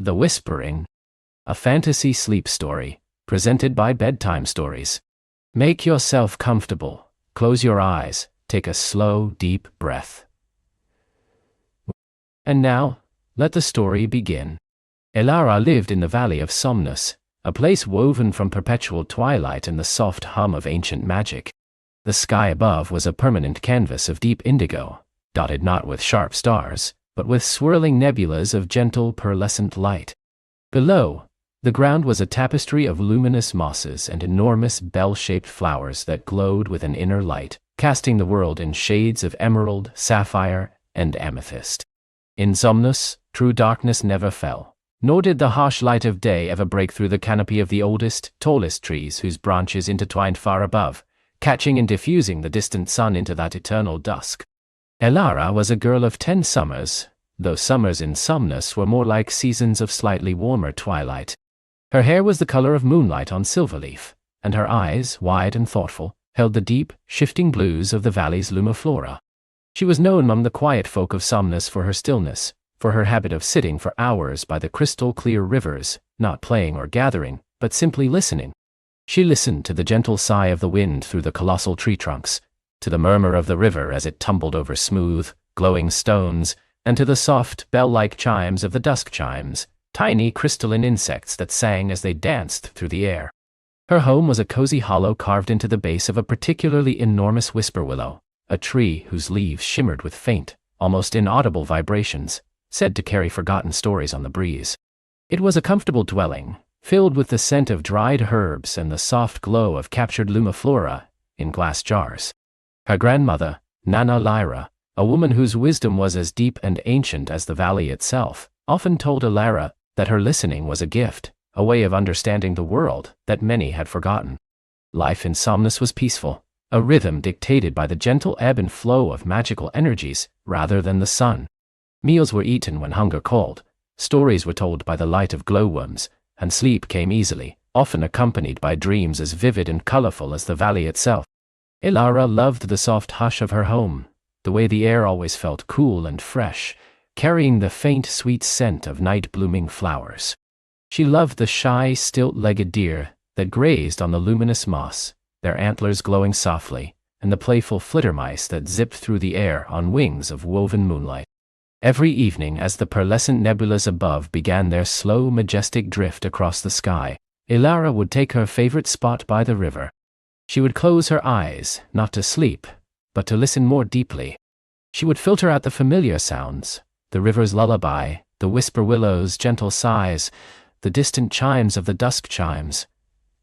The Whispering, a fantasy sleep story, presented by Bedtime Stories. Make yourself comfortable, close your eyes, take a slow, deep breath. And now, let the story begin. Elara lived in the Valley of Somnus, a place woven from perpetual twilight and the soft hum of ancient magic. The sky above was a permanent canvas of deep indigo, dotted not with sharp stars, but with swirling nebulas of gentle pearlescent light. Below, the ground was a tapestry of luminous mosses and enormous bell-shaped flowers that glowed with an inner light, casting the world in shades of emerald, sapphire, and amethyst. In Somnus, true darkness never fell, nor did the harsh light of day ever break through the canopy of the oldest, tallest trees whose branches intertwined far above, catching and diffusing the distant sun into that eternal dusk. Elara was a girl of 10 summers, though summers in Somnus were more like seasons of slightly warmer twilight. Her hair was the color of moonlight on silverleaf, and her eyes, wide and thoughtful, held the deep, shifting blues of the valley's lumiflora. She was known among the quiet folk of Somnus for her stillness, for her habit of sitting for hours by the crystal-clear rivers, not playing or gathering, but simply listening. She listened to the gentle sigh of the wind through the colossal tree trunks, to the murmur of the river as it tumbled over smooth, glowing stones, and to the soft, bell-like chimes of the dusk chimes, tiny crystalline insects that sang as they danced through the air. Her home was a cozy hollow carved into the base of a particularly enormous whisper willow, a tree whose leaves shimmered with faint, almost inaudible vibrations, said to carry forgotten stories on the breeze. It was a comfortable dwelling, filled with the scent of dried herbs and the soft glow of captured lumiflora in glass jars. Her grandmother, Nana Lyra, a woman whose wisdom was as deep and ancient as the valley itself, often told Elara that her listening was a gift, a way of understanding the world that many had forgotten. Life in Somnus was peaceful, a rhythm dictated by the gentle ebb and flow of magical energies rather than the sun. Meals were eaten when hunger called, stories were told by the light of glowworms, and sleep came easily, often accompanied by dreams as vivid and colorful as the valley itself. Elara loved the soft hush of her home, the way the air always felt cool and fresh, carrying the faint, sweet scent of night-blooming flowers. She loved the shy, stilt-legged deer that grazed on the luminous moss, their antlers glowing softly, and the playful flittermice that zipped through the air on wings of woven moonlight. Every evening, as the pearlescent nebulas above began their slow, majestic drift across the sky, Elara would take her favorite spot by the river. She would close her eyes, not to sleep, but to listen more deeply. She would filter out the familiar sounds, the river's lullaby, the whisper willow's gentle sighs, the distant chimes of the dusk chimes,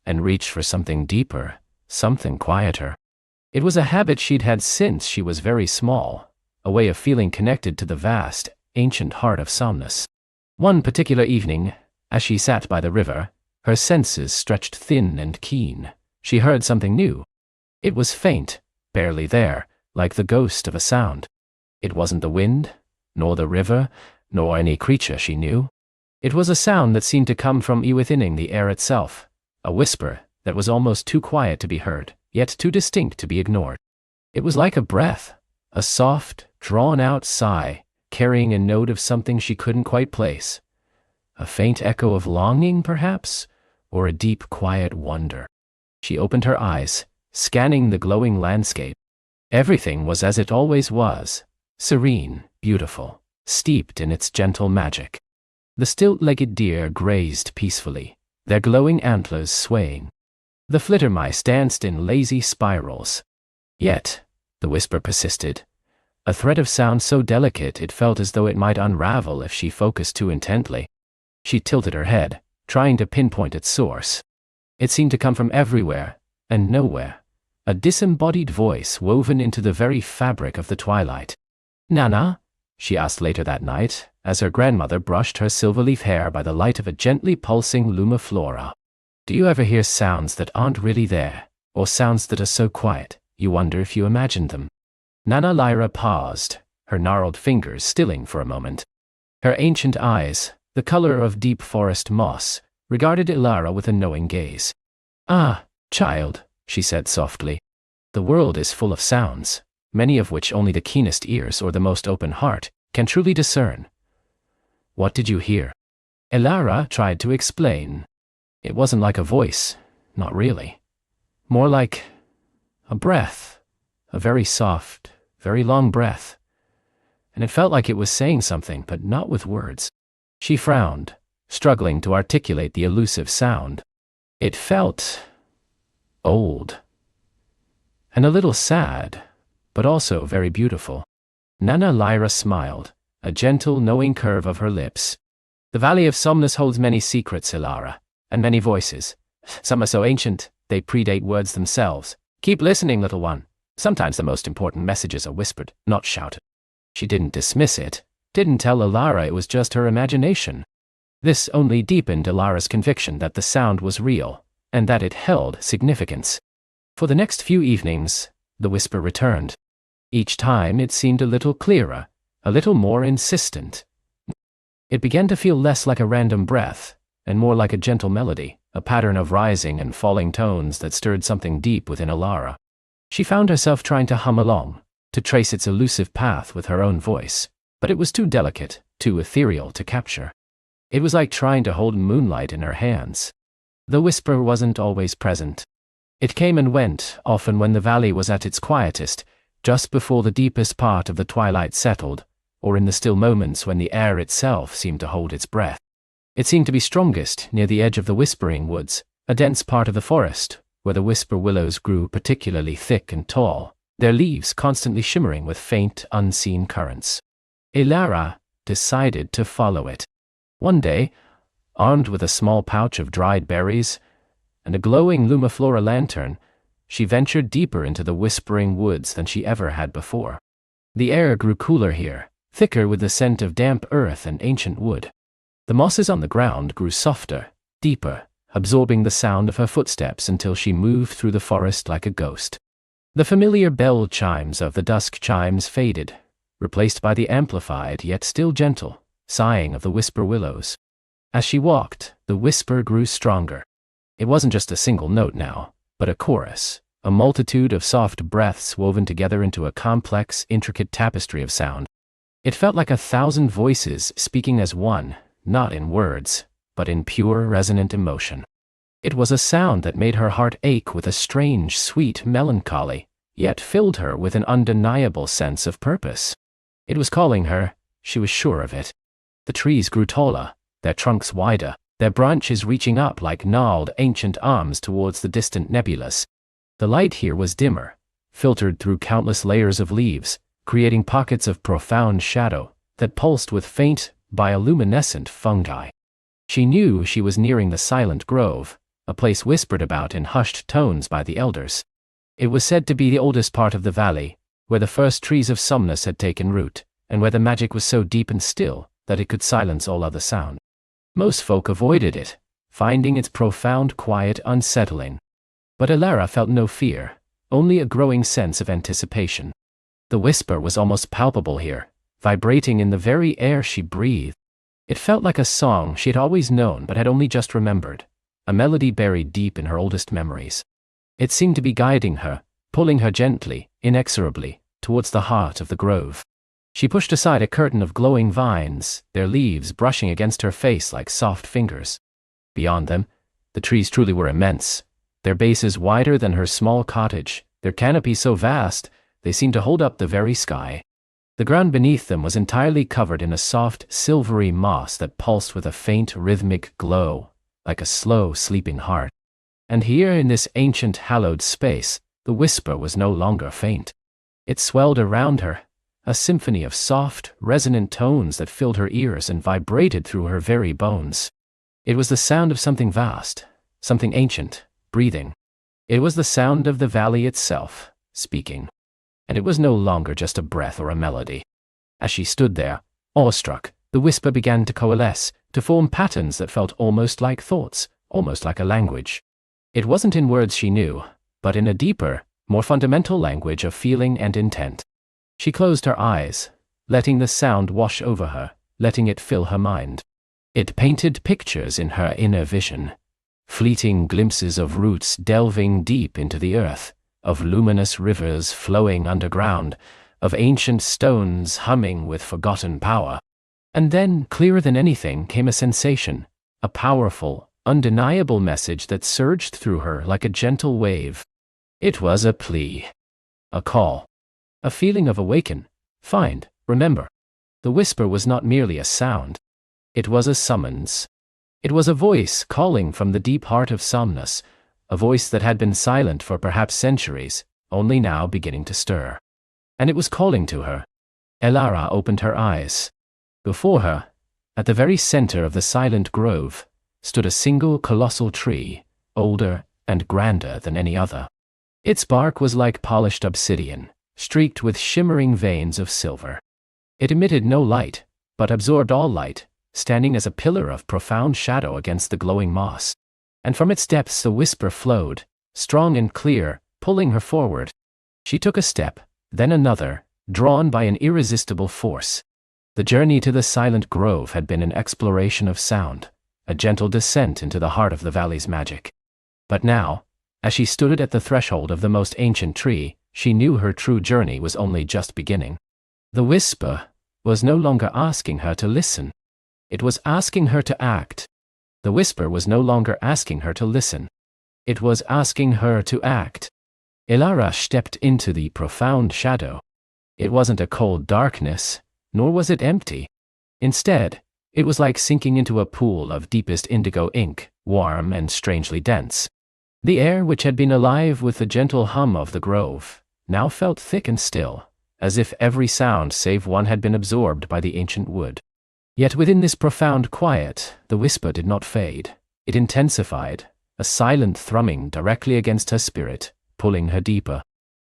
and reach for something deeper, something quieter. It was a habit she'd had since she was very small, a way of feeling connected to the vast, ancient heart of Somnus. One particular evening, as she sat by the river, her senses stretched thin and keen, she heard something new. It was faint, barely there, like the ghost of a sound. It wasn't the wind, nor the river, nor any creature she knew. It was a sound that seemed to come from within the air itself, a whisper that was almost too quiet to be heard, yet too distinct to be ignored. It was like a breath, a soft, drawn-out sigh, carrying a note of something she couldn't quite place. A faint echo of longing, perhaps, or a deep, quiet wonder. She opened her eyes, scanning the glowing landscape. Everything was as it always was, serene, beautiful, steeped in its gentle magic. The stilt-legged deer grazed peacefully, their glowing antlers swaying. The flittermice danced in lazy spirals. Yet, the whisper persisted, a thread of sound so delicate it felt as though it might unravel if she focused too intently. She tilted her head, trying to pinpoint its source. It seemed to come from everywhere and nowhere, a disembodied voice woven into the very fabric of the twilight. "Nana?" she asked later that night, as her grandmother brushed her silverleaf hair by the light of a gently pulsing lumiflora. "Do you ever hear sounds that aren't really there, or sounds that are so quiet, you wonder if you imagined them?" Nana Lyra paused, her gnarled fingers stilling for a moment. Her ancient eyes, the color of deep forest moss, regarded Elara with a knowing gaze. "Ah, child," she said softly. "The world is full of sounds, many of which only the keenest ears or the most open heart can truly discern." "What did you hear?" Elara tried to explain. It wasn't like a voice, not really. More like a breath, a very soft, very long breath. And it felt like it was saying something, but not with words. She frowned, struggling to articulate the elusive sound. It felt old, and a little sad, but also very beautiful. Nana Lyra smiled, a gentle, knowing curve of her lips. The Valley of Somnus holds many secrets, Elara, and many voices. Some are so ancient, they predate words themselves. Keep listening, little one. Sometimes the most important messages are whispered, not shouted. She didn't dismiss it, didn't tell Elara it was just her imagination. This only deepened Elara's conviction that the sound was real, and that it held significance. For the next few evenings, the whisper returned. Each time it seemed a little clearer, a little more insistent. It began to feel less like a random breath, and more like a gentle melody, a pattern of rising and falling tones that stirred something deep within Elara. She found herself trying to hum along, to trace its elusive path with her own voice, but it was too delicate, too ethereal to capture. It was like trying to hold moonlight in her hands. The whisper wasn't always present. It came and went, often when the valley was at its quietest, just before the deepest part of the twilight settled, or in the still moments when the air itself seemed to hold its breath. It seemed to be strongest near the edge of the Whispering Woods, a dense part of the forest, where the whisper willows grew particularly thick and tall, their leaves constantly shimmering with faint, unseen currents. Elara decided to follow it. One day, armed with a small pouch of dried berries and a glowing Lumiflora lantern, she ventured deeper into the Whispering Woods than she ever had before. The air grew cooler here, thicker with the scent of damp earth and ancient wood. The mosses on the ground grew softer, deeper, absorbing the sound of her footsteps until she moved through the forest like a ghost. The familiar bell chimes of the dusk chimes faded, replaced by the amplified yet still gentle sighing of the whisper willows. As she walked, the whisper grew stronger. It wasn't just a single note now, but a chorus, a multitude of soft breaths woven together into a complex, intricate tapestry of sound. It felt like 1,000 voices speaking as one, not in words, but in pure, resonant emotion. It was a sound that made her heart ache with a strange, sweet melancholy, yet filled her with an undeniable sense of purpose. It was calling her, she was sure of it. The trees grew taller, their trunks wider, their branches reaching up like gnarled ancient arms towards the distant nebulas. The light here was dimmer, filtered through countless layers of leaves, creating pockets of profound shadow that pulsed with faint, bioluminescent fungi. She knew she was nearing the Silent Grove, a place whispered about in hushed tones by the elders. It was said to be the oldest part of the valley, where the first trees of Somnus had taken root, and where the magic was so deep and still that it could silence all other sound. Most folk avoided it, finding its profound quiet unsettling. But Elara felt no fear, only a growing sense of anticipation. The whisper was almost palpable here, vibrating in the very air she breathed. It felt like a song she had always known but had only just remembered, a melody buried deep in her oldest memories. It seemed to be guiding her, pulling her gently, inexorably, towards the heart of the grove. She pushed aside a curtain of glowing vines, their leaves brushing against her face like soft fingers. Beyond them, the trees truly were immense, their bases wider than her small cottage, their canopy so vast they seemed to hold up the very sky. The ground beneath them was entirely covered in a soft, silvery moss that pulsed with a faint, rhythmic glow, like a slow, sleeping heart. And here in this ancient, hallowed space, the whisper was no longer faint. It swelled around her, a symphony of soft, resonant tones that filled her ears and vibrated through her very bones. It was the sound of something vast, something ancient, breathing. It was the sound of the valley itself, speaking. And it was no longer just a breath or a melody. As she stood there, awestruck, the whisper began to coalesce, to form patterns that felt almost like thoughts, almost like a language. It wasn't in words she knew, but in a deeper, more fundamental language of feeling and intent. She closed her eyes, letting the sound wash over her, letting it fill her mind. It painted pictures in her inner vision, fleeting glimpses of roots delving deep into the earth, of luminous rivers flowing underground, of ancient stones humming with forgotten power. And then, clearer than anything, came a sensation, a powerful, undeniable message that surged through her like a gentle wave. It was a plea. A call. A feeling of awaken, find, remember. The whisper was not merely a sound. It was a summons. It was a voice calling from the deep heart of Somnus, a voice that had been silent for perhaps centuries, only now beginning to stir. And it was calling to her. Elara opened her eyes. Before her, at the very center of the silent grove, stood a single colossal tree, older and grander than any other. Its bark was like polished obsidian, streaked with shimmering veins of silver. It emitted no light, but absorbed all light, standing as a pillar of profound shadow against the glowing moss. And from its depths the whisper flowed, strong and clear, pulling her forward. She took a step, then another, drawn by an irresistible force. The journey to the silent grove had been an exploration of sound, a gentle descent into the heart of the valley's magic. But now, as she stood at the threshold of the most ancient tree, she knew her true journey was only just beginning. The whisper was no longer asking her to listen. It was asking her to act. The whisper was no longer asking her to listen. It was asking her to act. Elara stepped into the profound shadow. It wasn't a cold darkness, nor was it empty. Instead, it was like sinking into a pool of deepest indigo ink, warm and strangely dense. The air, which had been alive with the gentle hum of the grove, now felt thick and still, as if every sound save one had been absorbed by the ancient wood. Yet within this profound quiet, the whisper did not fade. It intensified, a silent thrumming directly against her spirit, pulling her deeper.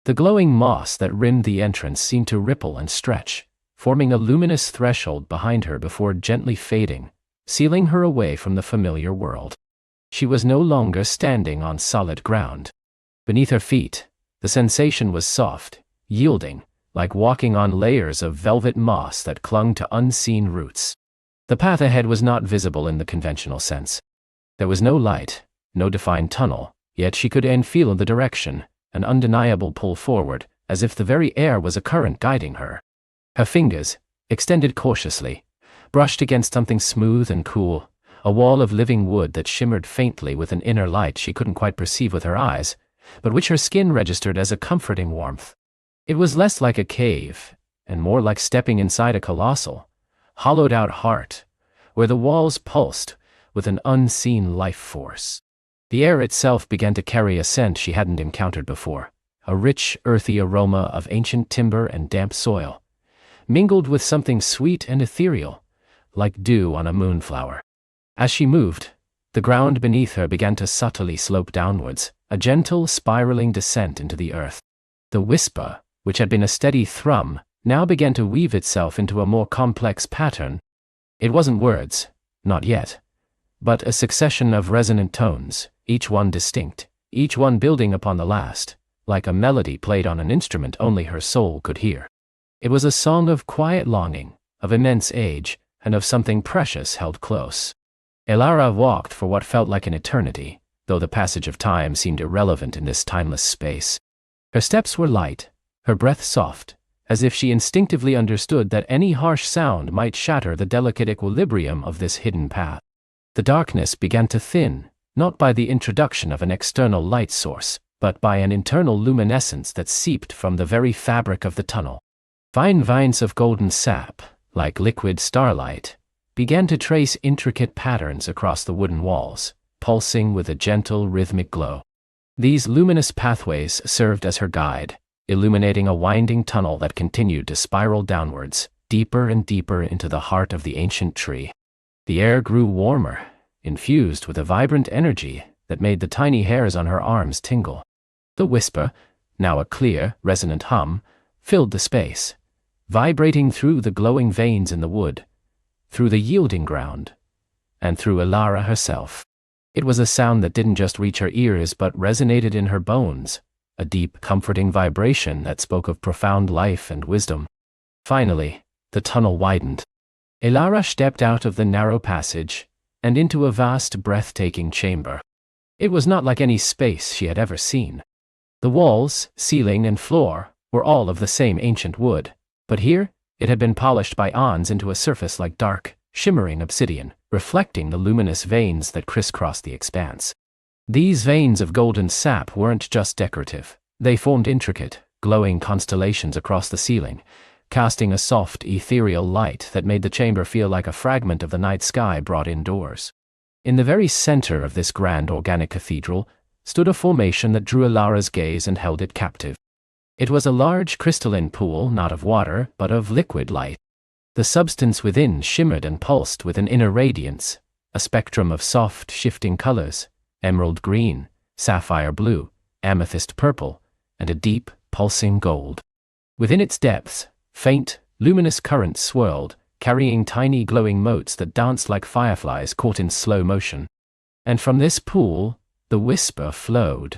The glowing moss that rimmed the entrance seemed to ripple and stretch, forming a luminous threshold behind her before gently fading, sealing her away from the familiar world. She was no longer standing on solid ground. Beneath her feet, the sensation was soft, yielding, like walking on layers of velvet moss that clung to unseen roots. The path ahead was not visible in the conventional sense. There was no light, no defined tunnel, yet she could feel the direction, an undeniable pull forward, as if the very air was a current guiding her. Her fingers, extended cautiously, brushed against something smooth and cool, a wall of living wood that shimmered faintly with an inner light she couldn't quite perceive with her eyes, but which her skin registered as a comforting warmth. It was less like a cave, and more like stepping inside a colossal, hollowed-out heart, where the walls pulsed with an unseen life force. The air itself began to carry a scent she hadn't encountered before, a rich, earthy aroma of ancient timber and damp soil, mingled with something sweet and ethereal, like dew on a moonflower. As she moved, the ground beneath her began to subtly slope downwards, a gentle, spiraling descent into the earth. The whisper, which had been a steady thrum, now began to weave itself into a more complex pattern. It wasn't words, not yet, but a succession of resonant tones, each one distinct, each one building upon the last, like a melody played on an instrument only her soul could hear. It was a song of quiet longing, of immense age, and of something precious held close. Elara walked for what felt like an eternity, though the passage of time seemed irrelevant in this timeless space. Her steps were light, her breath soft, as if she instinctively understood that any harsh sound might shatter the delicate equilibrium of this hidden path. The darkness began to thin, not by the introduction of an external light source, but by an internal luminescence that seeped from the very fabric of the tunnel. Fine vines of golden sap, like liquid starlight, began to trace intricate patterns across the wooden walls, pulsing with a gentle rhythmic glow. These luminous pathways served as her guide, illuminating a winding tunnel that continued to spiral downwards, deeper and deeper into the heart of the ancient tree. The air grew warmer, infused with a vibrant energy that made the tiny hairs on her arms tingle. The whisper, now a clear, resonant hum, filled the space, vibrating through the glowing veins in the wood, through the yielding ground, and through Elara herself. It was a sound that didn't just reach her ears but resonated in her bones, a deep, comforting vibration that spoke of profound life and wisdom. Finally, the tunnel widened. Elara stepped out of the narrow passage and into a vast, breathtaking chamber. It was not like any space she had ever seen. The walls, ceiling, and floor were all of the same ancient wood, but here, It had been polished by aeons into a surface like dark, shimmering obsidian, reflecting the luminous veins that crisscrossed the expanse. These veins of golden sap weren't just decorative. They formed intricate, glowing constellations across the ceiling, casting a soft, ethereal light that made the chamber feel like a fragment of the night sky brought indoors. In the very center of this grand organic cathedral stood a formation that drew Elara's gaze and held it captive. It was a large crystalline pool, not of water, but of liquid light. The substance within shimmered and pulsed with an inner radiance, a spectrum of soft, shifting colors: emerald green, sapphire blue, amethyst purple, and a deep, pulsing gold. Within its depths, faint, luminous currents swirled, carrying tiny glowing motes that danced like fireflies caught in slow motion. And from this pool, the whisper flowed.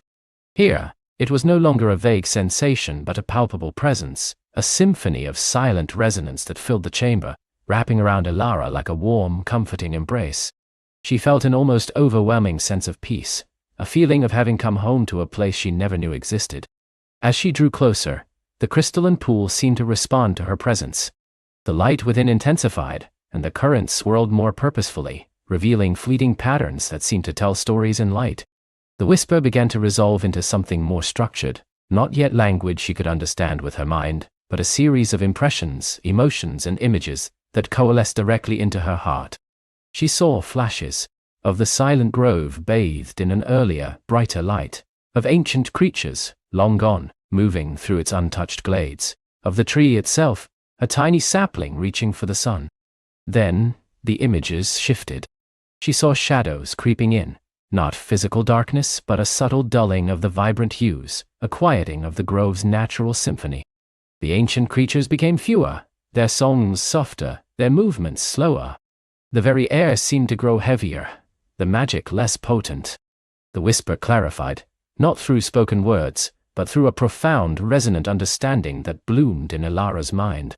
Here, it was no longer a vague sensation but a palpable presence, a symphony of silent resonance that filled the chamber, wrapping around Elara like a warm, comforting embrace. She felt an almost overwhelming sense of peace, a feeling of having come home to a place she never knew existed. As she drew closer, the crystalline pool seemed to respond to her presence. The light within intensified, and the currents swirled more purposefully, revealing fleeting patterns that seemed to tell stories in light. The whisper began to resolve into something more structured, not yet language she could understand with her mind, but a series of impressions, emotions, and images that coalesced directly into her heart. She saw flashes of the silent grove bathed in an earlier, brighter light, of ancient creatures, long gone, moving through its untouched glades, of the tree itself, a tiny sapling reaching for the sun. Then, the images shifted. She saw shadows creeping in, not physical darkness but a subtle dulling of the vibrant hues, a quieting of the grove's natural symphony. The ancient creatures became fewer, their songs softer, their movements slower. The very air seemed to grow heavier, the magic less potent. The whisper clarified, not through spoken words, but through a profound, resonant understanding that bloomed in Elara's mind.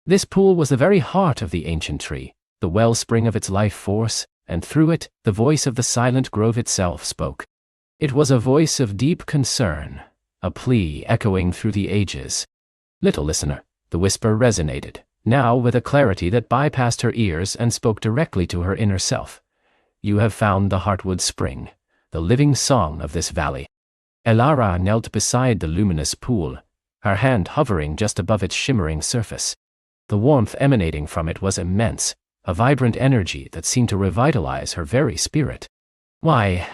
This pool was the very heart of the ancient tree, the wellspring of its life force, and through it, the voice of the silent grove itself spoke. It was a voice of deep concern, a plea echoing through the ages. "Little listener," the whisper resonated, now with a clarity that bypassed her ears and spoke directly to her inner self. "You have found the heartwood spring, the living song of this valley." Elara knelt beside the luminous pool, her hand hovering just above its shimmering surface. The warmth emanating from it was immense, a vibrant energy that seemed to revitalize her very spirit. Why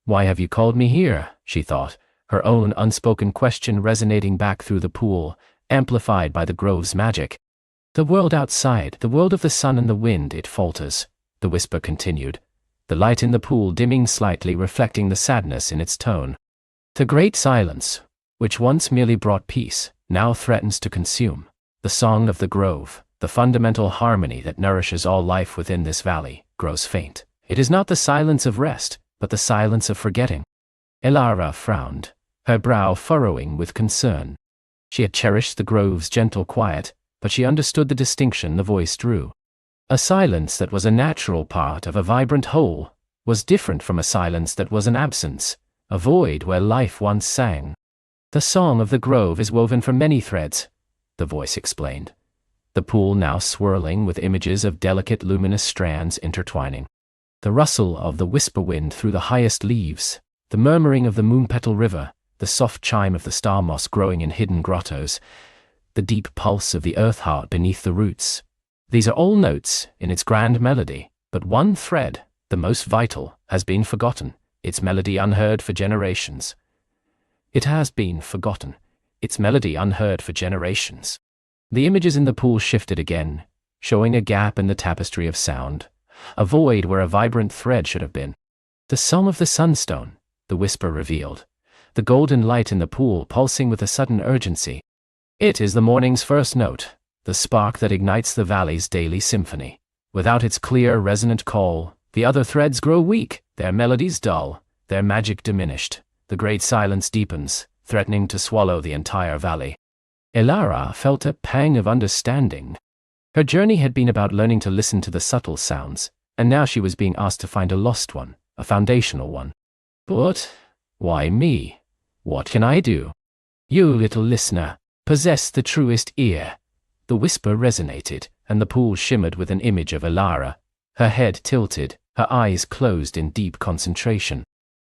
have you called me here?" she thought, her own unspoken question resonating back through the pool, amplified by the grove's magic. "The world outside, the world of the sun and the wind, it falters," the whisper continued, the light in the pool dimming slightly, reflecting the sadness in its tone. "The great silence, which once merely brought peace, now threatens to consume. The song of the grove, the fundamental harmony that nourishes all life within this valley, grows faint. It is not the silence of rest, but the silence of forgetting." Elara frowned, her brow furrowing with concern. She had cherished the grove's gentle quiet, but she understood the distinction the voice drew. A silence that was a natural part of a vibrant whole was different from a silence that was an absence, a void where life once sang. "The song of the grove is woven from many threads," the voice explained, the pool now swirling with images of delicate luminous strands intertwining. The rustle of the whisper wind through the highest leaves, the murmuring of the moonpetal river, the soft chime of the star moss growing in hidden grottos, the deep pulse of the earth heart beneath the roots. These are all notes in its grand melody, but one thread, the most vital, has been forgotten, its melody unheard for generations. It has been forgotten, its melody unheard for generations. The images in the pool shifted again, showing a gap in the tapestry of sound, a void where a vibrant thread should have been. "The song of the sunstone," the whisper revealed, the golden light in the pool pulsing with a sudden urgency. "It is the morning's first note, the spark that ignites the valley's daily symphony. Without its clear, resonant call, the other threads grow weak, their melodies dull, their magic diminished. The great silence deepens, threatening to swallow the entire valley." Elara felt a pang of understanding. Her journey had been about learning to listen to the subtle sounds, and now she was being asked to find a lost one, a foundational one. "But why me? What can I do?" "You, little listener, possess the truest ear," The whisper resonated, and the pool shimmered with an image of Elara, her head tilted, her eyes closed in deep concentration.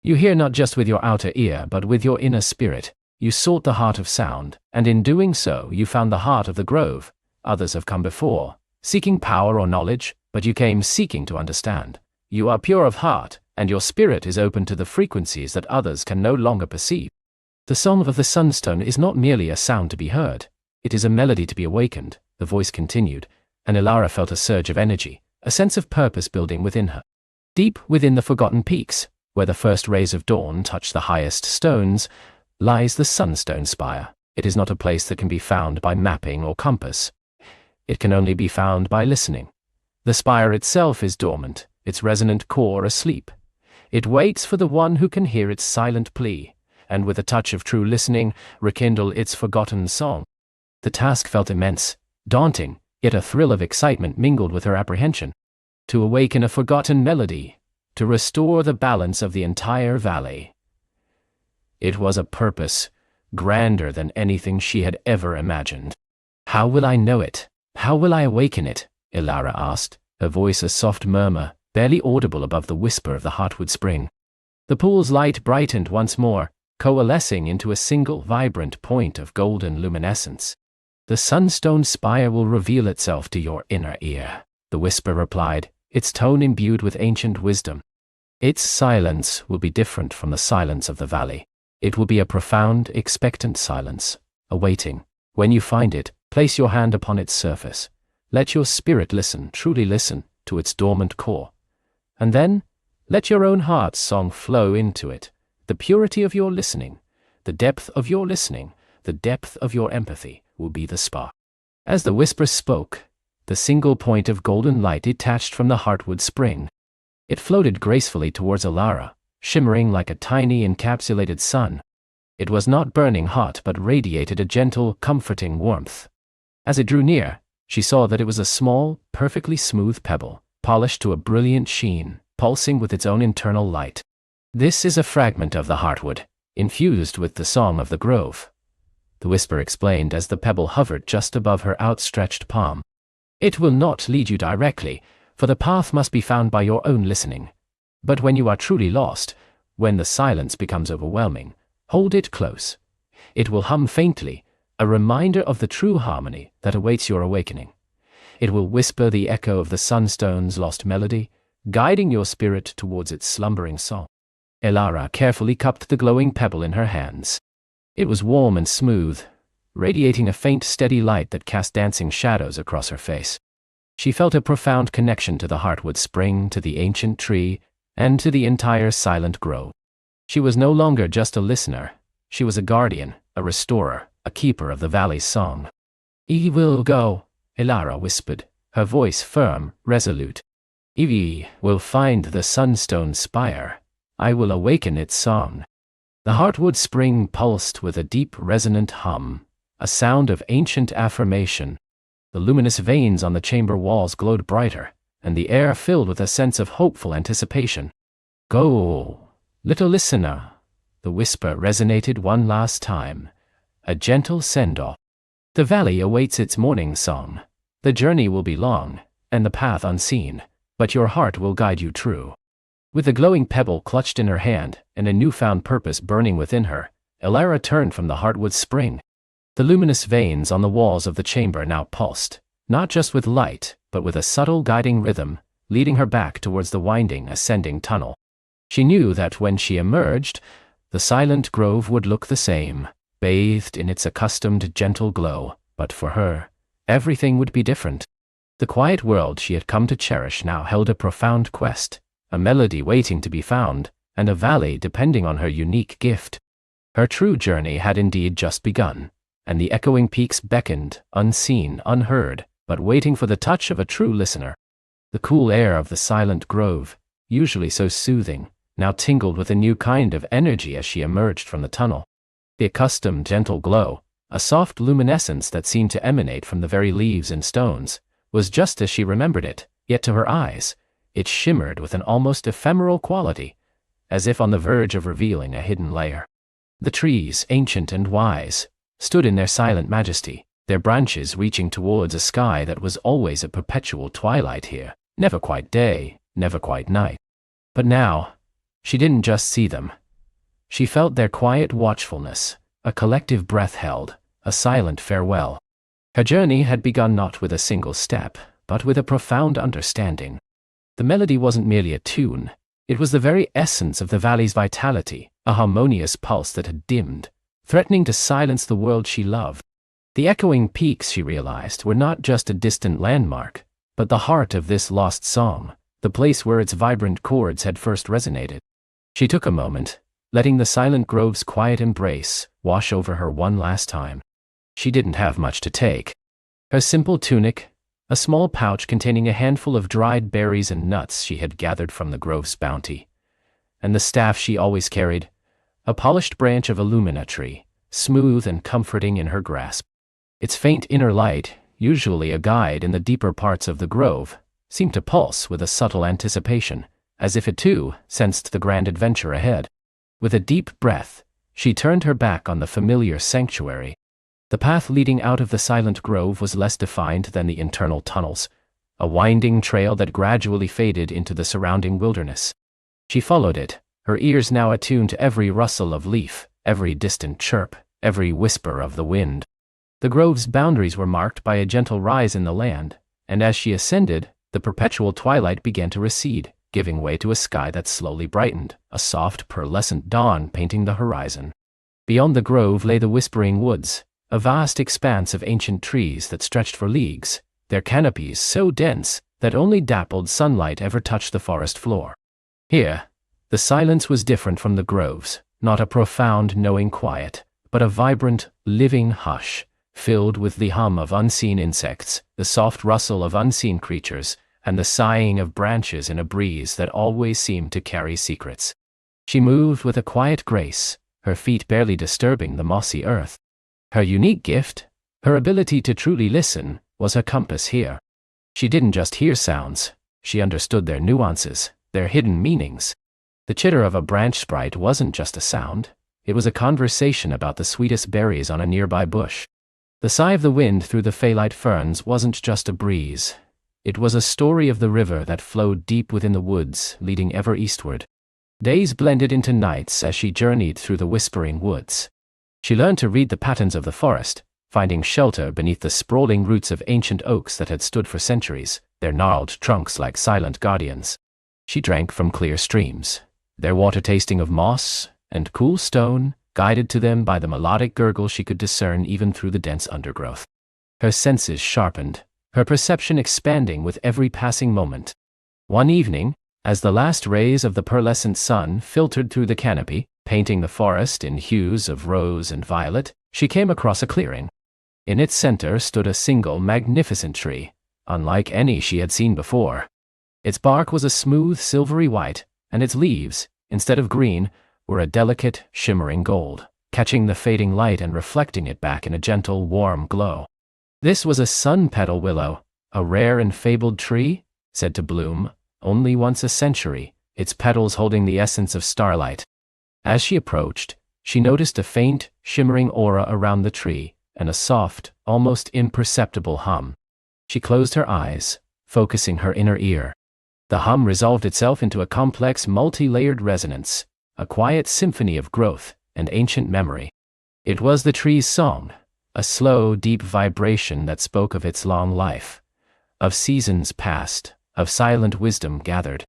You hear not just with your outer ear but with your inner spirit. You sought the heart of sound, and in doing so you found the heart of the grove. Others have come before, seeking power or knowledge, but you came seeking to understand. You are pure of heart, and your spirit is open to the frequencies that others can no longer perceive. The song of the sunstone is not merely a sound to be heard. It is a melody to be awakened, the voice continued, and Elara felt a surge of energy, a sense of purpose building within her. Deep within the forgotten peaks, where the first rays of dawn touch the highest stones, lies the sunstone spire. It is not a place that can be found by mapping or compass. It can only be found by listening. The spire itself is dormant, its resonant core asleep. It waits for the one who can hear its silent plea, and with a touch of true listening, rekindle its forgotten song. The task felt immense, daunting, yet a thrill of excitement mingled with her apprehension. To awaken a forgotten melody, to restore the balance of the entire valley. It was a purpose, grander than anything she had ever imagined. How will I know it? How will I awaken it? Elara asked, her voice a soft murmur, barely audible above the whisper of the heartwood spring. The pool's light brightened once more, coalescing into a single vibrant point of golden luminescence. The sunstone spire will reveal itself to your inner ear, the whisper replied, its tone imbued with ancient wisdom. Its silence will be different from the silence of the valley. It will be a profound, expectant silence, awaiting. When you find it, place your hand upon its surface. Let your spirit listen, truly listen, to its dormant core. And then, let your own heart's song flow into it. The purity of your listening, the depth of your listening, the depth of your empathy will be the spark. As the whisper spoke, the single point of golden light detached from the heartwood spring. It floated gracefully towards Elara, shimmering like a tiny encapsulated sun. It was not burning hot but radiated a gentle, comforting warmth. As it drew near, she saw that it was a small, perfectly smooth pebble, polished to a brilliant sheen, pulsing with its own internal light. This is a fragment of the heartwood, infused with the song of the grove, the whisper explained as the pebble hovered just above her outstretched palm. It will not lead you directly, for the path must be found by your own listening. But when you are truly lost, when the silence becomes overwhelming, hold it close. It will hum faintly, a reminder of the true harmony that awaits your awakening. It will whisper the echo of the sunstone's lost melody, guiding your spirit towards its slumbering song. Elara carefully cupped the glowing pebble in her hands. It was warm and smooth, radiating a faint, steady light that cast dancing shadows across her face. She felt a profound connection to the heartwood spring, to the ancient tree, and to the entire silent grove. She was no longer just a listener. She was a guardian, a restorer, a keeper of the valley's song. "I will go," Elara whispered, her voice firm, resolute. "I will find the sunstone spire. I will awaken its song." The heartwood spring pulsed with a deep, resonant hum, a sound of ancient affirmation. The luminous veins on the chamber walls glowed brighter, and the air filled with a sense of hopeful anticipation. "Go, little listener," the whisper resonated one last time, a gentle send-off. "The valley awaits its morning song. The journey will be long, and the path unseen, but your heart will guide you true." With the glowing pebble clutched in her hand and a newfound purpose burning within her, Elara turned from the heartwood spring. The luminous veins on the walls of the chamber now pulsed, not just with light, but with a subtle guiding rhythm, leading her back towards the winding, ascending tunnel. She knew that when she emerged, the silent grove would look the same, bathed in its accustomed gentle glow, but for her, everything would be different. The quiet world she had come to cherish now held a profound quest, a melody waiting to be found, and a valley depending on her unique gift. Her true journey had indeed just begun, and the echoing peaks beckoned, unseen, unheard, but waiting for the touch of a true listener. The cool air of the silent grove, usually so soothing, now tingled with a new kind of energy as she emerged from the tunnel. The accustomed gentle glow, a soft luminescence that seemed to emanate from the very leaves and stones, was just as she remembered it, yet to her eyes, it shimmered with an almost ephemeral quality, as if on the verge of revealing a hidden layer. The trees, ancient and wise, stood in their silent majesty, their branches reaching towards a sky that was always a perpetual twilight here, never quite day, never quite night. But now, she didn't just see them. She felt their quiet watchfulness, a collective breath held, a silent farewell. Her journey had begun not with a single step, but with a profound understanding. The melody wasn't merely a tune, it was the very essence of the valley's vitality, a harmonious pulse that had dimmed, threatening to silence the world she loved. The echoing peaks, she realized, were not just a distant landmark, but the heart of this lost song, the place where its vibrant chords had first resonated. She took a moment, letting the silent grove's quiet embrace wash over her one last time. She didn't have much to take. Her simple tunic, a small pouch containing a handful of dried berries and nuts she had gathered from the grove's bounty, and the staff she always carried, a polished branch of a lumina tree, smooth and comforting in her grasp. Its faint inner light, usually a guide in the deeper parts of the grove, seemed to pulse with a subtle anticipation, as if it too sensed the grand adventure ahead. With a deep breath, she turned her back on the familiar sanctuary. The path leading out of the silent grove was less defined than the internal tunnels, a winding trail that gradually faded into the surrounding wilderness. She followed it, her ears now attuned to every rustle of leaf, every distant chirp, every whisper of the wind. The grove's boundaries were marked by a gentle rise in the land, and as she ascended, the perpetual twilight began to recede, giving way to a sky that slowly brightened, a soft pearlescent dawn painting the horizon. Beyond the grove lay the whispering woods, a vast expanse of ancient trees that stretched for leagues, their canopies so dense that only dappled sunlight ever touched the forest floor. Here, the silence was different from the grove's, not a profound, knowing quiet, but a vibrant, living hush, filled with the hum of unseen insects, the soft rustle of unseen creatures, and the sighing of branches in a breeze that always seemed to carry secrets. She moved with a quiet grace, her feet barely disturbing the mossy earth. Her unique gift, her ability to truly listen, was her compass here. She didn't just hear sounds, she understood their nuances, their hidden meanings. The chitter of a branch sprite wasn't just a sound, it was a conversation about the sweetest berries on a nearby bush. The sigh of the wind through the phalite ferns wasn't just a breeze. It was a story of the river that flowed deep within the woods, leading ever eastward. Days blended into nights as she journeyed through the whispering woods. She learned to read the patterns of the forest, finding shelter beneath the sprawling roots of ancient oaks that had stood for centuries, their gnarled trunks like silent guardians. She drank from clear streams, their water tasting of moss and cool stone, guided to them by the melodic gurgle she could discern even through the dense undergrowth. Her senses sharpened, her perception expanding with every passing moment. One evening, as the last rays of the pearlescent sun filtered through the canopy, painting the forest in hues of rose and violet, she came across a clearing. In its center stood a single magnificent tree, unlike any she had seen before. Its bark was a smooth silvery white, and its leaves, instead of green, were a delicate, shimmering gold, catching the fading light and reflecting it back in a gentle, warm glow. This was a sun-petal willow, a rare and fabled tree, said to bloom only once a century, its petals holding the essence of starlight. As she approached, she noticed a faint, shimmering aura around the tree, and a soft, almost imperceptible hum. She closed her eyes, focusing her inner ear. The hum resolved itself into a complex, multi-layered resonance, a quiet symphony of growth and ancient memory. It was the tree's song, a slow, deep vibration that spoke of its long life, of seasons past, of silent wisdom gathered.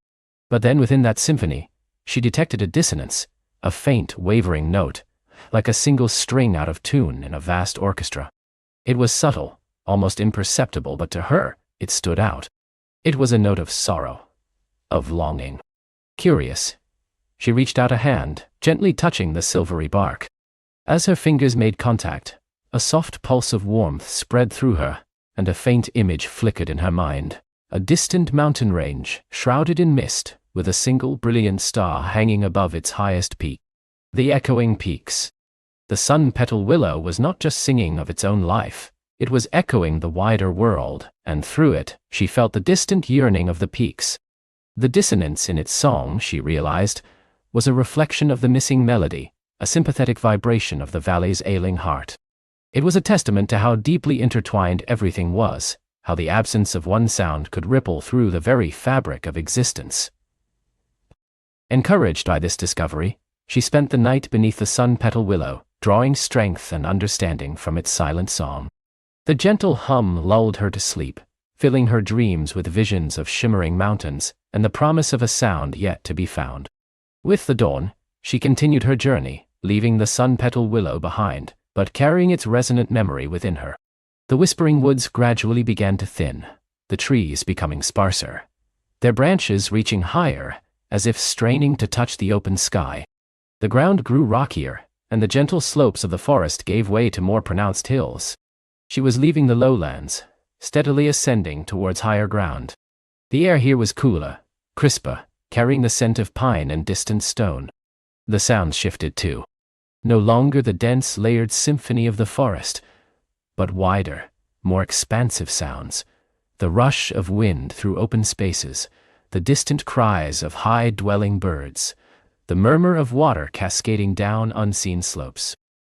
But then within that symphony, she detected a dissonance, a faint, wavering note, like a single string out of tune in a vast orchestra. It was subtle, almost imperceptible, but to her, it stood out. It was a note of sorrow, of longing. Curious, she reached out a hand, gently touching the silvery bark. As her fingers made contact, a soft pulse of warmth spread through her, and a faint image flickered in her mind. A distant mountain range, shrouded in mist, with a single brilliant star hanging above its highest peak. The echoing peaks. The sun-petal willow was not just singing of its own life, it was echoing the wider world, and through it, she felt the distant yearning of the peaks. The dissonance in its song, she realized, was a reflection of the missing melody, a sympathetic vibration of the valley's ailing heart. It was a testament to how deeply intertwined everything was, how the absence of one sound could ripple through the very fabric of existence. Encouraged by this discovery, she spent the night beneath the sun-petal willow, drawing strength and understanding from its silent song. The gentle hum lulled her to sleep, filling her dreams with visions of shimmering mountains and the promise of a sound yet to be found. With the dawn, she continued her journey, leaving the sun-petal willow behind, but carrying its resonant memory within her. The whispering woods gradually began to thin, the trees becoming sparser, their branches reaching higher, as if straining to touch the open sky. The ground grew rockier, and the gentle slopes of the forest gave way to more pronounced hills. She was leaving the lowlands, steadily ascending towards higher ground. The air here was cooler, crisper, carrying the scent of pine and distant stone. The sounds shifted too. No longer the dense, layered symphony of the forest, but wider, more expansive sounds. The rush of wind through open spaces, the distant cries of high-dwelling birds, the murmur of water cascading down unseen slopes.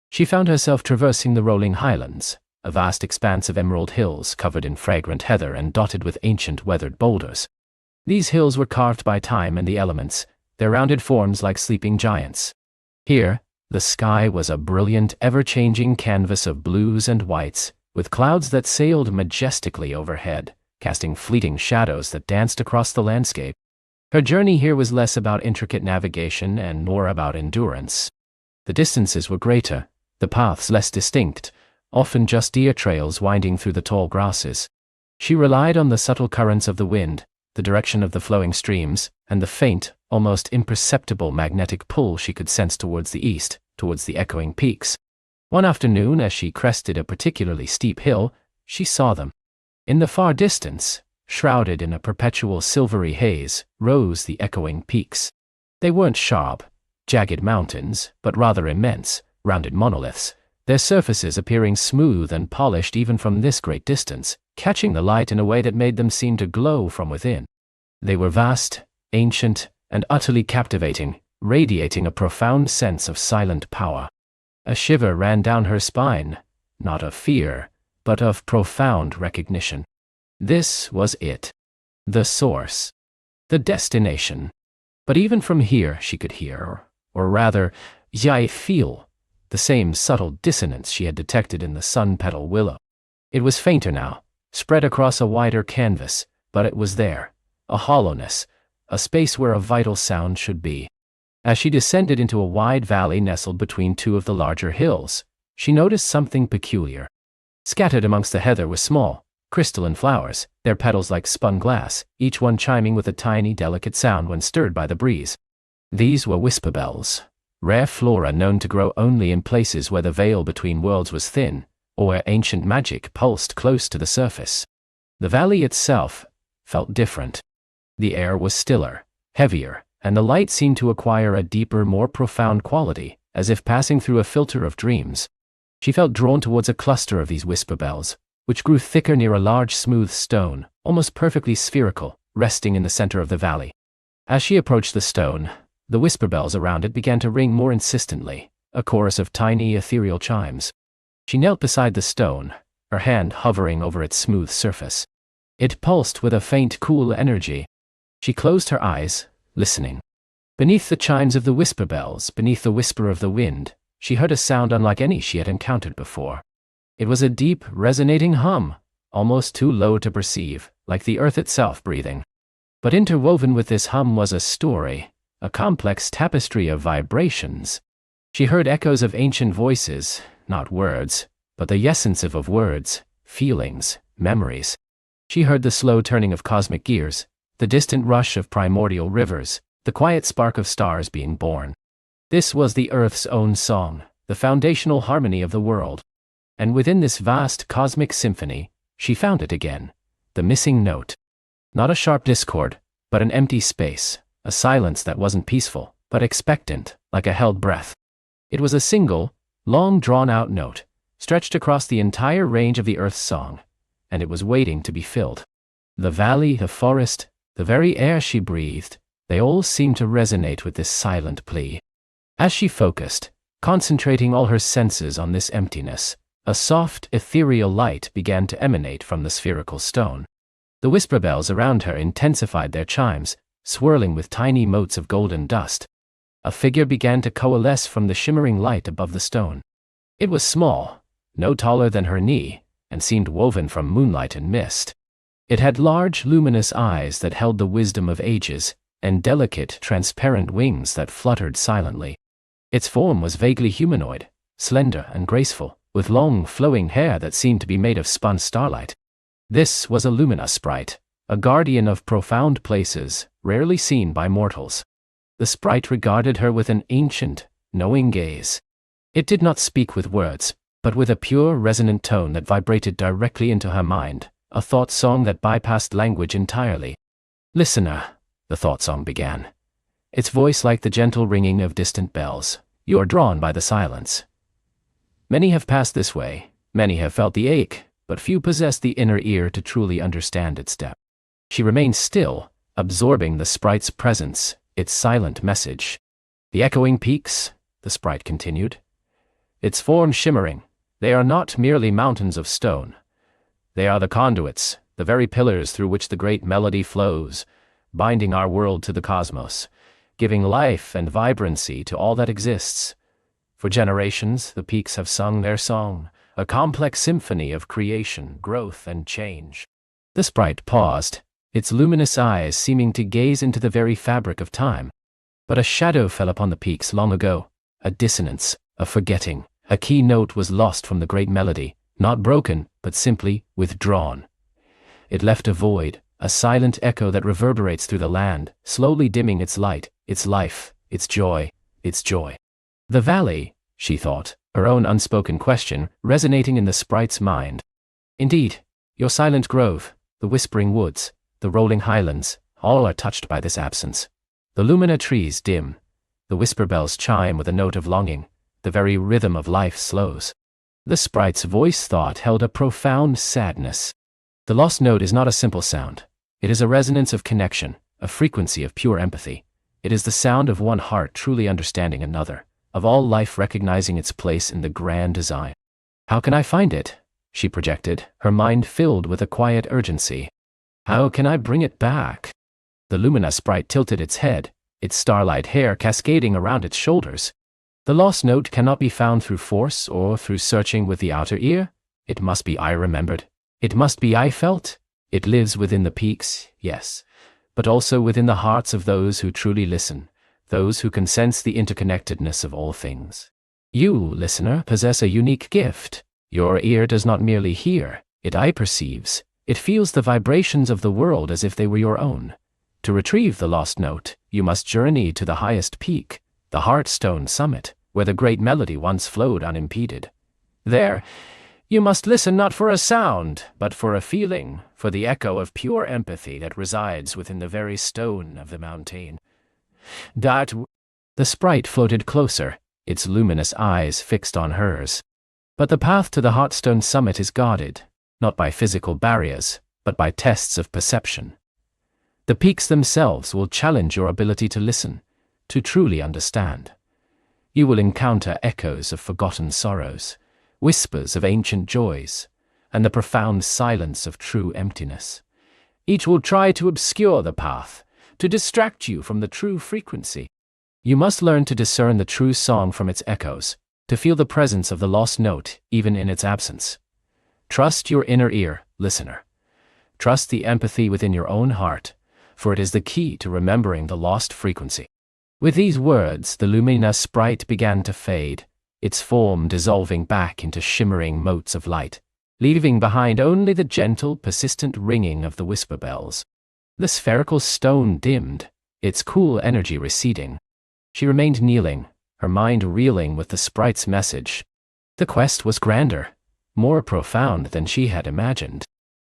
She found herself traversing the rolling highlands, a vast expanse of emerald hills covered in fragrant heather and dotted with ancient weathered boulders. These hills were carved by time and the elements, their rounded forms like sleeping giants. Here, the sky was a brilliant, ever-changing canvas of blues and whites, with clouds that sailed majestically overhead, casting fleeting shadows that danced across the landscape. Her journey here was less about intricate navigation and more about endurance. The distances were greater, the paths less distinct, often just deer trails winding through the tall grasses. She relied on the subtle currents of the wind, the direction of the flowing streams, and the faint, almost imperceptible magnetic pull she could sense towards the east, towards the echoing peaks. One afternoon, as she crested a particularly steep hill, she saw them. In the far distance, shrouded in a perpetual silvery haze, rose the echoing peaks. They weren't sharp, jagged mountains, but rather immense, rounded monoliths, their surfaces appearing smooth and polished even from this great distance, catching the light in a way that made them seem to glow from within. They were vast, ancient, and utterly captivating, radiating a profound sense of silent power. A shiver ran down her spine, not of fear, but of profound recognition. This was it. The source. The destination. But even from here she could hear, or rather, feel, the same subtle dissonance she had detected in the sun-petal willow. It was fainter now, spread across a wider canvas, but it was there, a hollowness, a space where a vital sound should be. As she descended into a wide valley nestled between two of the larger hills, she noticed something peculiar. Scattered amongst the heather were small, crystalline flowers, their petals like spun glass, each one chiming with a tiny, delicate sound when stirred by the breeze. These were whisper bells, rare flora known to grow only in places where the veil between worlds was thin, or where ancient magic pulsed close to the surface. The valley itself felt different. The air was stiller, heavier, and the light seemed to acquire a deeper, more profound quality, as if passing through a filter of dreams. She felt drawn towards a cluster of these whisper bells, which grew thicker near a large smooth stone, almost perfectly spherical, resting in the center of the valley. As she approached the stone, the whisper bells around it began to ring more insistently, a chorus of tiny ethereal chimes. She knelt beside the stone, her hand hovering over its smooth surface. It pulsed with a faint, cool energy. She closed her eyes, listening. Beneath the chimes of the whisper bells, beneath the whisper of the wind, she heard a sound unlike any she had encountered before. It was a deep, resonating hum, almost too low to perceive, like the earth itself breathing. But interwoven with this hum was a story, a complex tapestry of vibrations. She heard echoes of ancient voices, not words, but the essence of words, feelings, memories. She heard the slow turning of cosmic gears, the distant rush of primordial rivers, the quiet spark of stars being born. This was the earth's own song, the foundational harmony of the world. And within this vast cosmic symphony, she found it again, the missing note. Not a sharp discord, but an empty space, a silence that wasn't peaceful, but expectant, like a held breath. It was a single, long drawn-out note, stretched across the entire range of the earth's song, and it was waiting to be filled. The valley, the forest, the very air she breathed, they all seemed to resonate with this silent plea. As she focused, concentrating all her senses on this emptiness, A soft, ethereal light began to emanate from the spherical stone. The whisper bells around her intensified their chimes, swirling with tiny motes of golden dust. A figure began to coalesce from the shimmering light above the stone. It was small, no taller than her knee, and seemed woven from moonlight and mist. It had large, luminous eyes that held the wisdom of ages, and delicate, transparent wings that fluttered silently. Its form was vaguely humanoid, slender and graceful, with long, flowing hair that seemed to be made of spun starlight. This was a Lumina sprite, a guardian of profound places, rarely seen by mortals. The sprite regarded her with an ancient, knowing gaze. It did not speak with words, but with a pure, resonant tone that vibrated directly into her mind, a thought song that bypassed language entirely. "Listener," the thought song began, its voice like the gentle ringing of distant bells, "you are drawn by the silence. Many have passed this way, many have felt the ache, but few possess the inner ear to truly understand its depth." She remained still, absorbing the sprite's presence, its silent message. "The echoing peaks," the sprite continued, its form shimmering, "they are not merely mountains of stone. They are the conduits, the very pillars through which the great melody flows, binding our world to the cosmos, giving life and vibrancy to all that exists. For generations, the peaks have sung their song, a complex symphony of creation, growth, and change." The sprite paused, its luminous eyes seeming to gaze into the very fabric of time. But a shadow fell upon the peaks long ago, a dissonance, a forgetting. A key note was lost from the great melody, not broken, but simply withdrawn. It left a void, a silent echo that reverberates through the land, slowly dimming its light, its life, its joy, its joy. "The valley," she thought, her own unspoken question resonating in the sprite's mind. "Indeed, your silent grove, the whispering woods, the rolling highlands, all are touched by this absence. The lumina trees dim, the whisper bells chime with a note of longing, the very rhythm of life slows." The sprite's voice thought held a profound sadness. The lost note is not a simple sound. It is a resonance of connection, a frequency of pure empathy. It is the sound of one heart truly understanding another, of all life recognizing its place in the grand design. "How can I find it?" she projected, her mind filled with a quiet urgency. "How can I bring it back?" The Lumina sprite tilted its head, its starlight hair cascading around its shoulders. "The lost note cannot be found through force or through searching with the outer ear. It must be I remembered. It must be I felt. It lives within the peaks, yes, but also within the hearts of those who truly listen, those who can sense the interconnectedness of all things. You, listener, possess a unique gift. Your ear does not merely hear, it perceives. It feels the vibrations of the world as if they were your own. To retrieve the lost note, you must journey to the highest peak, the Heartstone summit, where the great melody once flowed unimpeded. There, you must listen not for a sound, but for a feeling, for the echo of pure empathy that resides within the very stone of the mountain. The sprite floated closer, its luminous eyes fixed on hers. But the path to the Heartstone summit is guarded, not by physical barriers, but by tests of perception. The peaks themselves will challenge your ability to listen, to truly understand. You will encounter echoes of forgotten sorrows, whispers of ancient joys, and the profound silence of true emptiness. Each will try to obscure the path, to distract you from the true frequency. You must learn to discern the true song from its echoes, to feel the presence of the lost note even in its absence. Trust your inner ear, listener. Trust the empathy within your own heart, for it is the key to remembering the lost frequency. With these words, the Lumina sprite began to fade, its form dissolving back into shimmering motes of light, leaving behind only the gentle, persistent ringing of the whisper bells. The spherical stone dimmed, its cool energy receding. She remained kneeling, her mind reeling with the sprite's message. The quest was grander, more profound than she had imagined.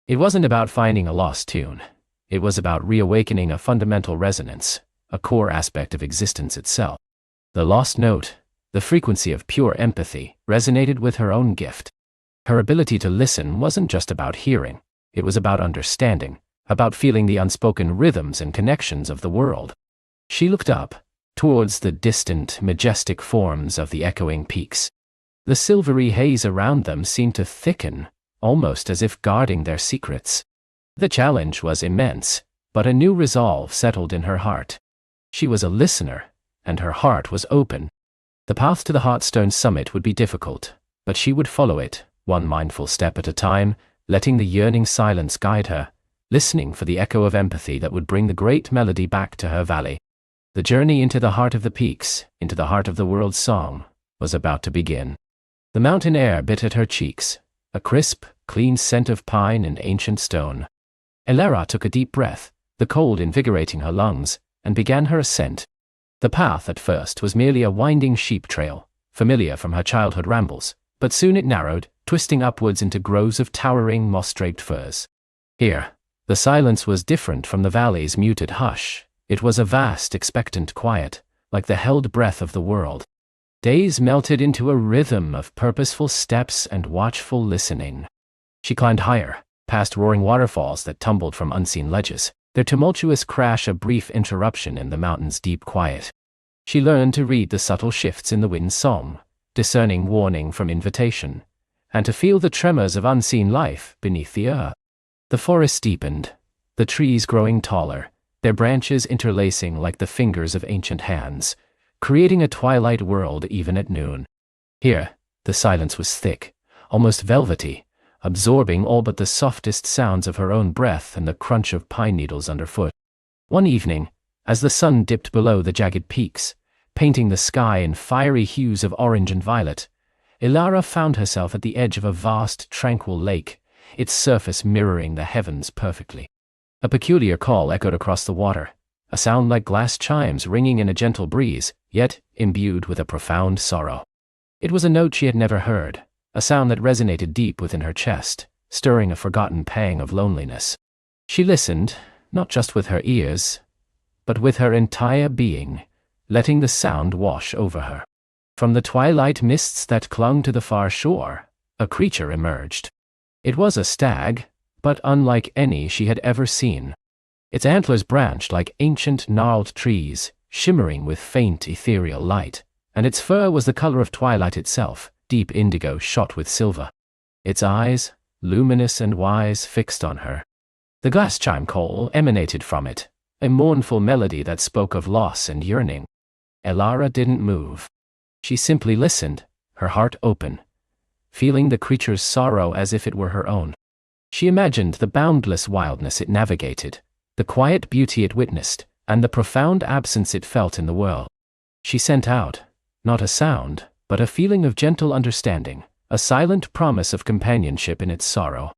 It wasn't about finding a lost tune. It was about reawakening a fundamental resonance, a core aspect of existence itself. The lost note, the frequency of pure empathy, resonated with her own gift. Her ability to listen wasn't just about hearing, it was about understanding, about feeling the unspoken rhythms and connections of the world. She looked up, towards the distant, majestic forms of the echoing peaks. The silvery haze around them seemed to thicken, almost as if guarding their secrets. The challenge was immense, but a new resolve settled in her heart. She was a listener, and her heart was open. The path to the Heartstone summit would be difficult, but she would follow it, one mindful step at a time, letting the yearning silence guide her, listening for the echo of empathy that would bring the great melody back to her valley. The journey into the heart of the peaks, into the heart of the world's song, was about to begin. The mountain air bit at her cheeks, a crisp, clean scent of pine and ancient stone. Elara took a deep breath, the cold invigorating her lungs, and began her ascent. The path at first was merely a winding sheep trail, familiar from her childhood rambles, but soon it narrowed, twisting upwards into groves of towering moss-draped firs. Here, the silence was different from the valley's muted hush. It was a vast, expectant quiet, like the held breath of the world. Days melted into a rhythm of purposeful steps and watchful listening. She climbed higher, past roaring waterfalls that tumbled from unseen ledges, their tumultuous crash a brief interruption in the mountain's deep quiet. She learned to read the subtle shifts in the wind's song, discerning warning from invitation, and to feel the tremors of unseen life beneath the earth. The forest deepened, the trees growing taller, their branches interlacing like the fingers of ancient hands, creating a twilight world even at noon. Here, the silence was thick, almost velvety, absorbing all but the softest sounds of her own breath and the crunch of pine needles underfoot. One evening, as the sun dipped below the jagged peaks, painting the sky in fiery hues of orange and violet, Elara found herself at the edge of a vast, tranquil lake, its surface mirroring the heavens perfectly. A peculiar call echoed across the water, a sound like glass chimes ringing in a gentle breeze, yet imbued with a profound sorrow. It was a note she had never heard, a sound that resonated deep within her chest, stirring a forgotten pang of loneliness. She listened, not just with her ears, but with her entire being, letting the sound wash over her. From the twilight mists that clung to the far shore, a creature emerged. It was a stag, but unlike any she had ever seen. Its antlers branched like ancient gnarled trees, shimmering with faint ethereal light, and its fur was the color of twilight itself, deep indigo shot with silver. Its eyes, luminous and wise, fixed on her. The glass chime call emanated from it, a mournful melody that spoke of loss and yearning. Elara didn't move. She simply listened, her heart open, feeling the creature's sorrow as if it were her own. She imagined the boundless wildness it navigated, the quiet beauty it witnessed, and the profound absence it felt in the world. She sent out, not a sound, but a feeling of gentle understanding, a silent promise of companionship in its sorrow.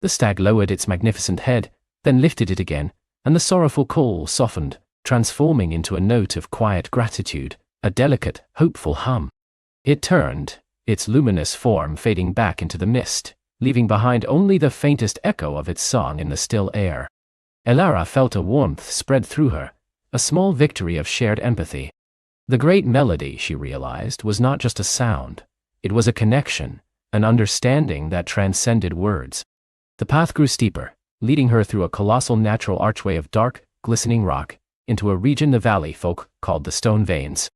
The stag lowered its magnificent head, then lifted it again, and the sorrowful call softened, transforming into a note of quiet gratitude, a delicate, hopeful hum. It turned, its luminous form fading back into the mist, leaving behind only the faintest echo of its song in the still air. Elara felt a warmth spread through her, a small victory of shared empathy. The great melody, she realized, was not just a sound. It was a connection, an understanding that transcended words. The path grew steeper, leading her through a colossal natural archway of dark, glistening rock, into a region the valley folk called the Stone Veins.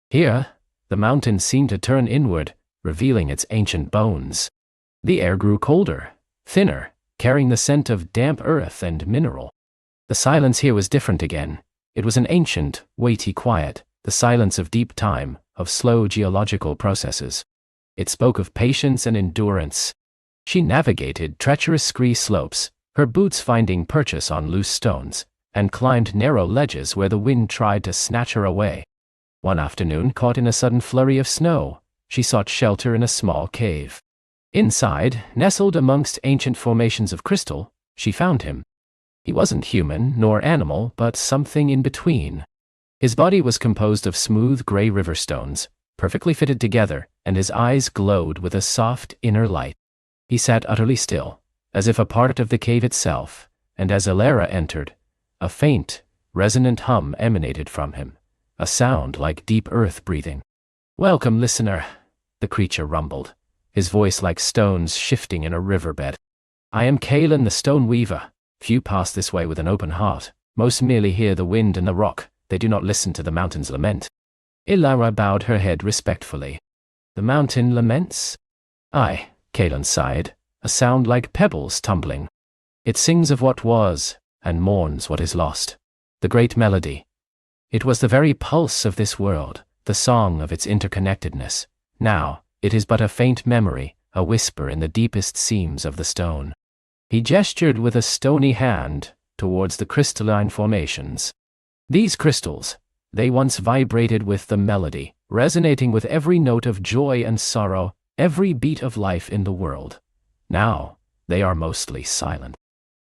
Here, the mountain seemed to turn inward, revealing its ancient bones. The air grew colder, thinner, carrying the scent of damp earth and mineral. The silence here was different again. It was an ancient, weighty quiet, the silence of deep time, of slow geological processes. It spoke of patience and endurance. She navigated treacherous scree slopes, her boots finding purchase on loose stones, and climbed narrow ledges where the wind tried to snatch her away. One afternoon, caught in a sudden flurry of snow, she sought shelter in a small cave. Inside, nestled amongst ancient formations of crystal, she found him. He wasn't human nor animal, but something in between. His body was composed of smooth gray river stones, perfectly fitted together, and his eyes glowed with a soft inner light. He sat utterly still, as if a part of the cave itself, and as Elara entered, a faint, resonant hum emanated from him, a sound like deep earth breathing. "Welcome, listener," the creature rumbled, his voice like stones shifting in a riverbed. "I am Kalen the Stone Weaver. Few pass this way with an open heart. Most merely hear the wind and the rock. They do not listen to the mountain's lament." Elara bowed her head respectfully. The mountain laments? Aye, Kaelin sighed, a sound like pebbles tumbling. It sings of what was, and mourns what is lost. The great melody. It was the very pulse of this world, the song of its interconnectedness. Now, it is but a faint memory, a whisper in the deepest seams of the stone. He gestured with a stony hand towards the crystalline formations. These crystals, they once vibrated with the melody, resonating with every note of joy and sorrow, every beat of life in the world. Now, they are mostly silent.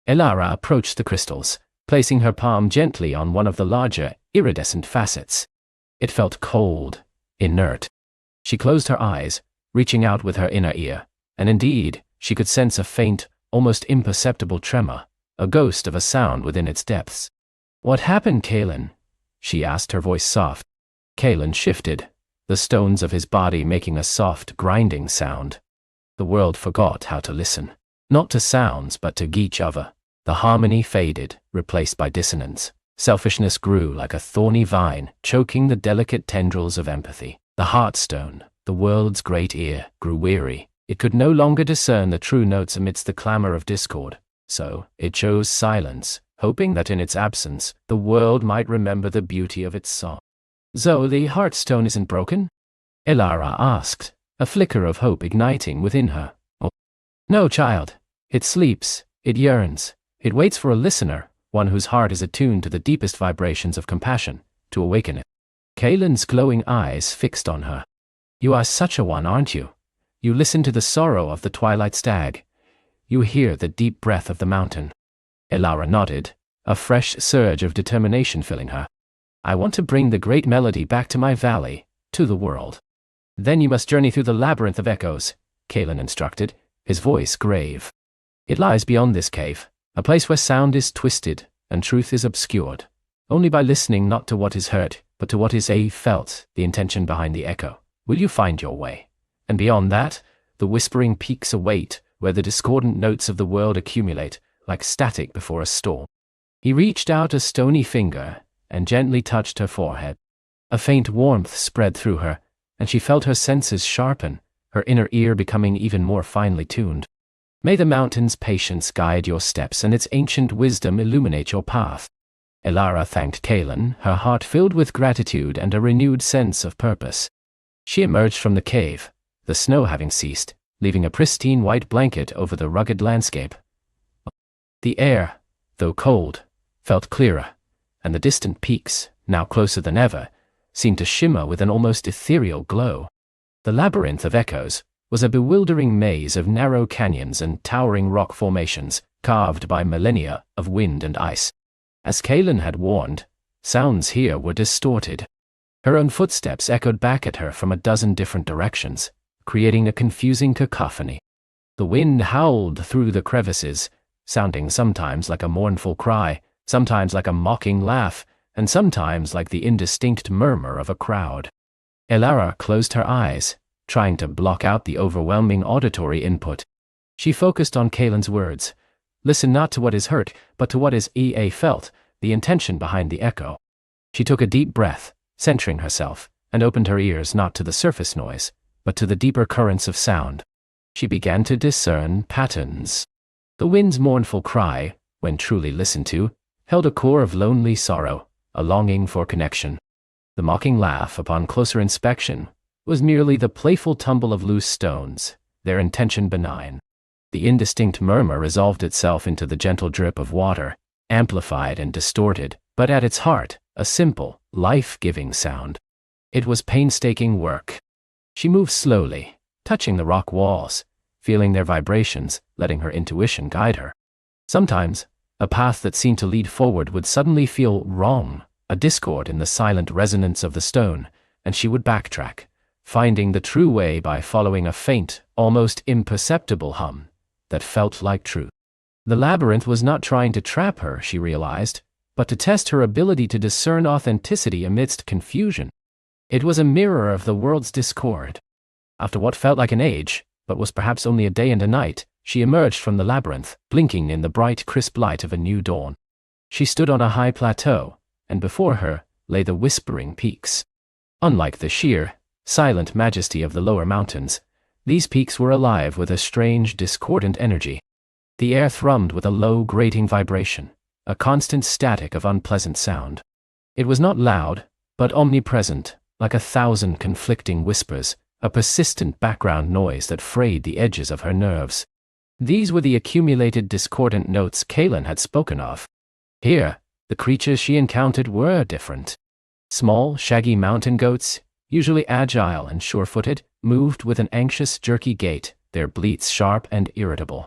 Elara approached the crystals, placing her palm gently on one of the larger, iridescent facets. It felt cold, inert. She closed her eyes, reaching out with her inner ear, and indeed, she could sense a faint, almost imperceptible tremor, a ghost of a sound within its depths. "What happened, Kaelin?" she asked, her voice soft. Kaelin shifted, the stones of his body making a soft, grinding sound. The world forgot how to listen, not to sounds but to each other. The harmony faded, replaced by dissonance. Selfishness grew like a thorny vine, choking the delicate tendrils of empathy. The heartstone, the world's great ear, grew weary. It could no longer discern the true notes amidst the clamor of discord. So, it chose silence, hoping that in its absence, the world might remember the beauty of its song. "So the heartstone isn't broken?" Elara asked, a flicker of hope igniting within her. "Oh, no, child. It sleeps, it yearns, it waits for a listener, one whose heart is attuned to the deepest vibrations of compassion, to awaken it." Kaelin's glowing eyes fixed on her. "You are such a one, aren't you? You listen to the sorrow of the twilight stag. You hear the deep breath of the mountain." Elara nodded, a fresh surge of determination filling her. "I want to bring the great melody back to my valley, to the world." "Then you must journey through the labyrinth of echoes," Kaelin instructed, his voice grave. "It lies beyond this cave, a place where sound is twisted and truth is obscured. Only by listening not to what is heard, but to what is felt, the intention behind the echo, will you find your way. And beyond that, the whispering peaks await, where the discordant notes of the world accumulate, like static before a storm." He reached out a stony finger and gently touched her forehead. A faint warmth spread through her, and she felt her senses sharpen, her inner ear becoming even more finely tuned. "May the mountain's patience guide your steps and its ancient wisdom illuminate your path." Elara thanked Kaelin, her heart filled with gratitude and a renewed sense of purpose. She emerged from the cave, the snow having ceased, leaving a pristine white blanket over the rugged landscape. The air, though cold, felt clearer, and the distant peaks, now closer than ever, seemed to shimmer with an almost ethereal glow. The labyrinth of echoes was a bewildering maze of narrow canyons and towering rock formations, carved by millennia of wind and ice. As Kaelin had warned, sounds here were distorted. Her own footsteps echoed back at her from a dozen different directions, creating a confusing cacophony. The wind howled through the crevices, sounding sometimes like a mournful cry, sometimes like a mocking laugh, and sometimes like the indistinct murmur of a crowd. Elara closed her eyes, trying to block out the overwhelming auditory input. She focused on Kaelin's words. Listen not to what is heard, but to what is felt, the intention behind the echo. She took a deep breath, centering herself, and opened her ears not to the surface noise, but to the deeper currents of sound. She began to discern patterns. The wind's mournful cry, when truly listened to, held a core of lonely sorrow, a longing for connection. The mocking laugh, upon closer inspection, was merely the playful tumble of loose stones, their intention benign. The indistinct murmur resolved itself into the gentle drip of water, amplified and distorted, but at its heart, a simple, life-giving sound. It was painstaking work. She moved slowly, touching the rock walls, feeling their vibrations, letting her intuition guide her. Sometimes, a path that seemed to lead forward would suddenly feel wrong, a discord in the silent resonance of the stone, and she would backtrack, finding the true way by following a faint, almost imperceptible hum that felt like truth. The labyrinth was not trying to trap her, she realized, but to test her ability to discern authenticity amidst confusion. It was a mirror of the world's discord. After what felt like an age, but was perhaps only a day and a night, she emerged from the labyrinth, blinking in the bright, crisp light of a new dawn. She stood on a high plateau, and before her lay the whispering peaks. Unlike the sheer, silent majesty of the lower mountains, these peaks were alive with a strange, discordant energy. The air thrummed with a low, grating vibration, a constant static of unpleasant sound. It was not loud, but omnipresent, like 1,000 conflicting whispers, a persistent background noise that frayed the edges of her nerves. These were the accumulated discordant notes Kaylin had spoken of. Here, the creatures she encountered were different. Small, shaggy mountain goats, usually agile and sure-footed, moved with an anxious, jerky gait, their bleats sharp and irritable.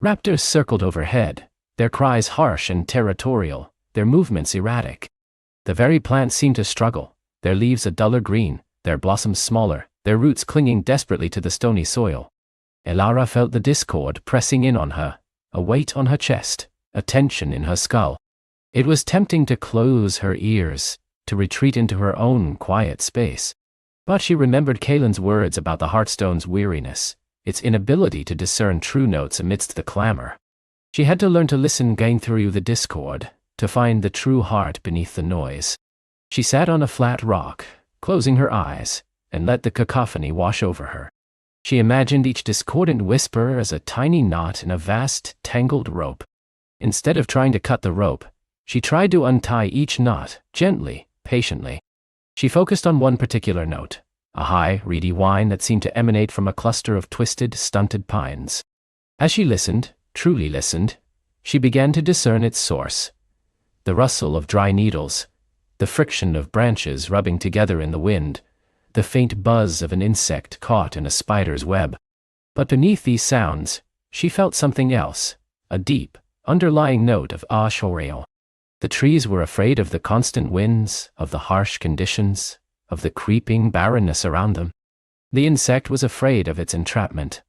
Raptors circled overhead, their cries harsh and territorial, their movements erratic. The very plants seemed to struggle, their leaves a duller green, their blossoms smaller, their roots clinging desperately to the stony soil. Elara felt the discord pressing in on her, a weight on her chest, a tension in her skull. It was tempting to close her ears, to retreat into her own quiet space. But she remembered Kaylin's words about the Heartstone's weariness, its inability to discern true notes amidst the clamor. She had to learn to listen gain through the discord, to find the true heart beneath the noise. She sat on a flat rock, closing her eyes, and let the cacophony wash over her. She imagined each discordant whisper as a tiny knot in a vast, tangled rope. Instead of trying to cut the rope, she tried to untie each knot, gently, patiently. She focused on one particular note, a high, reedy whine that seemed to emanate from a cluster of twisted, stunted pines. As she listened, truly listened, she began to discern its source. The rustle of dry needles, the friction of branches rubbing together in the wind, the faint buzz of an insect caught in a spider's web. But beneath these sounds, she felt something else, a deep, underlying note of awe. The trees were afraid of the constant winds, of the harsh conditions, of the creeping barrenness around them. The insect was afraid of its entrapment.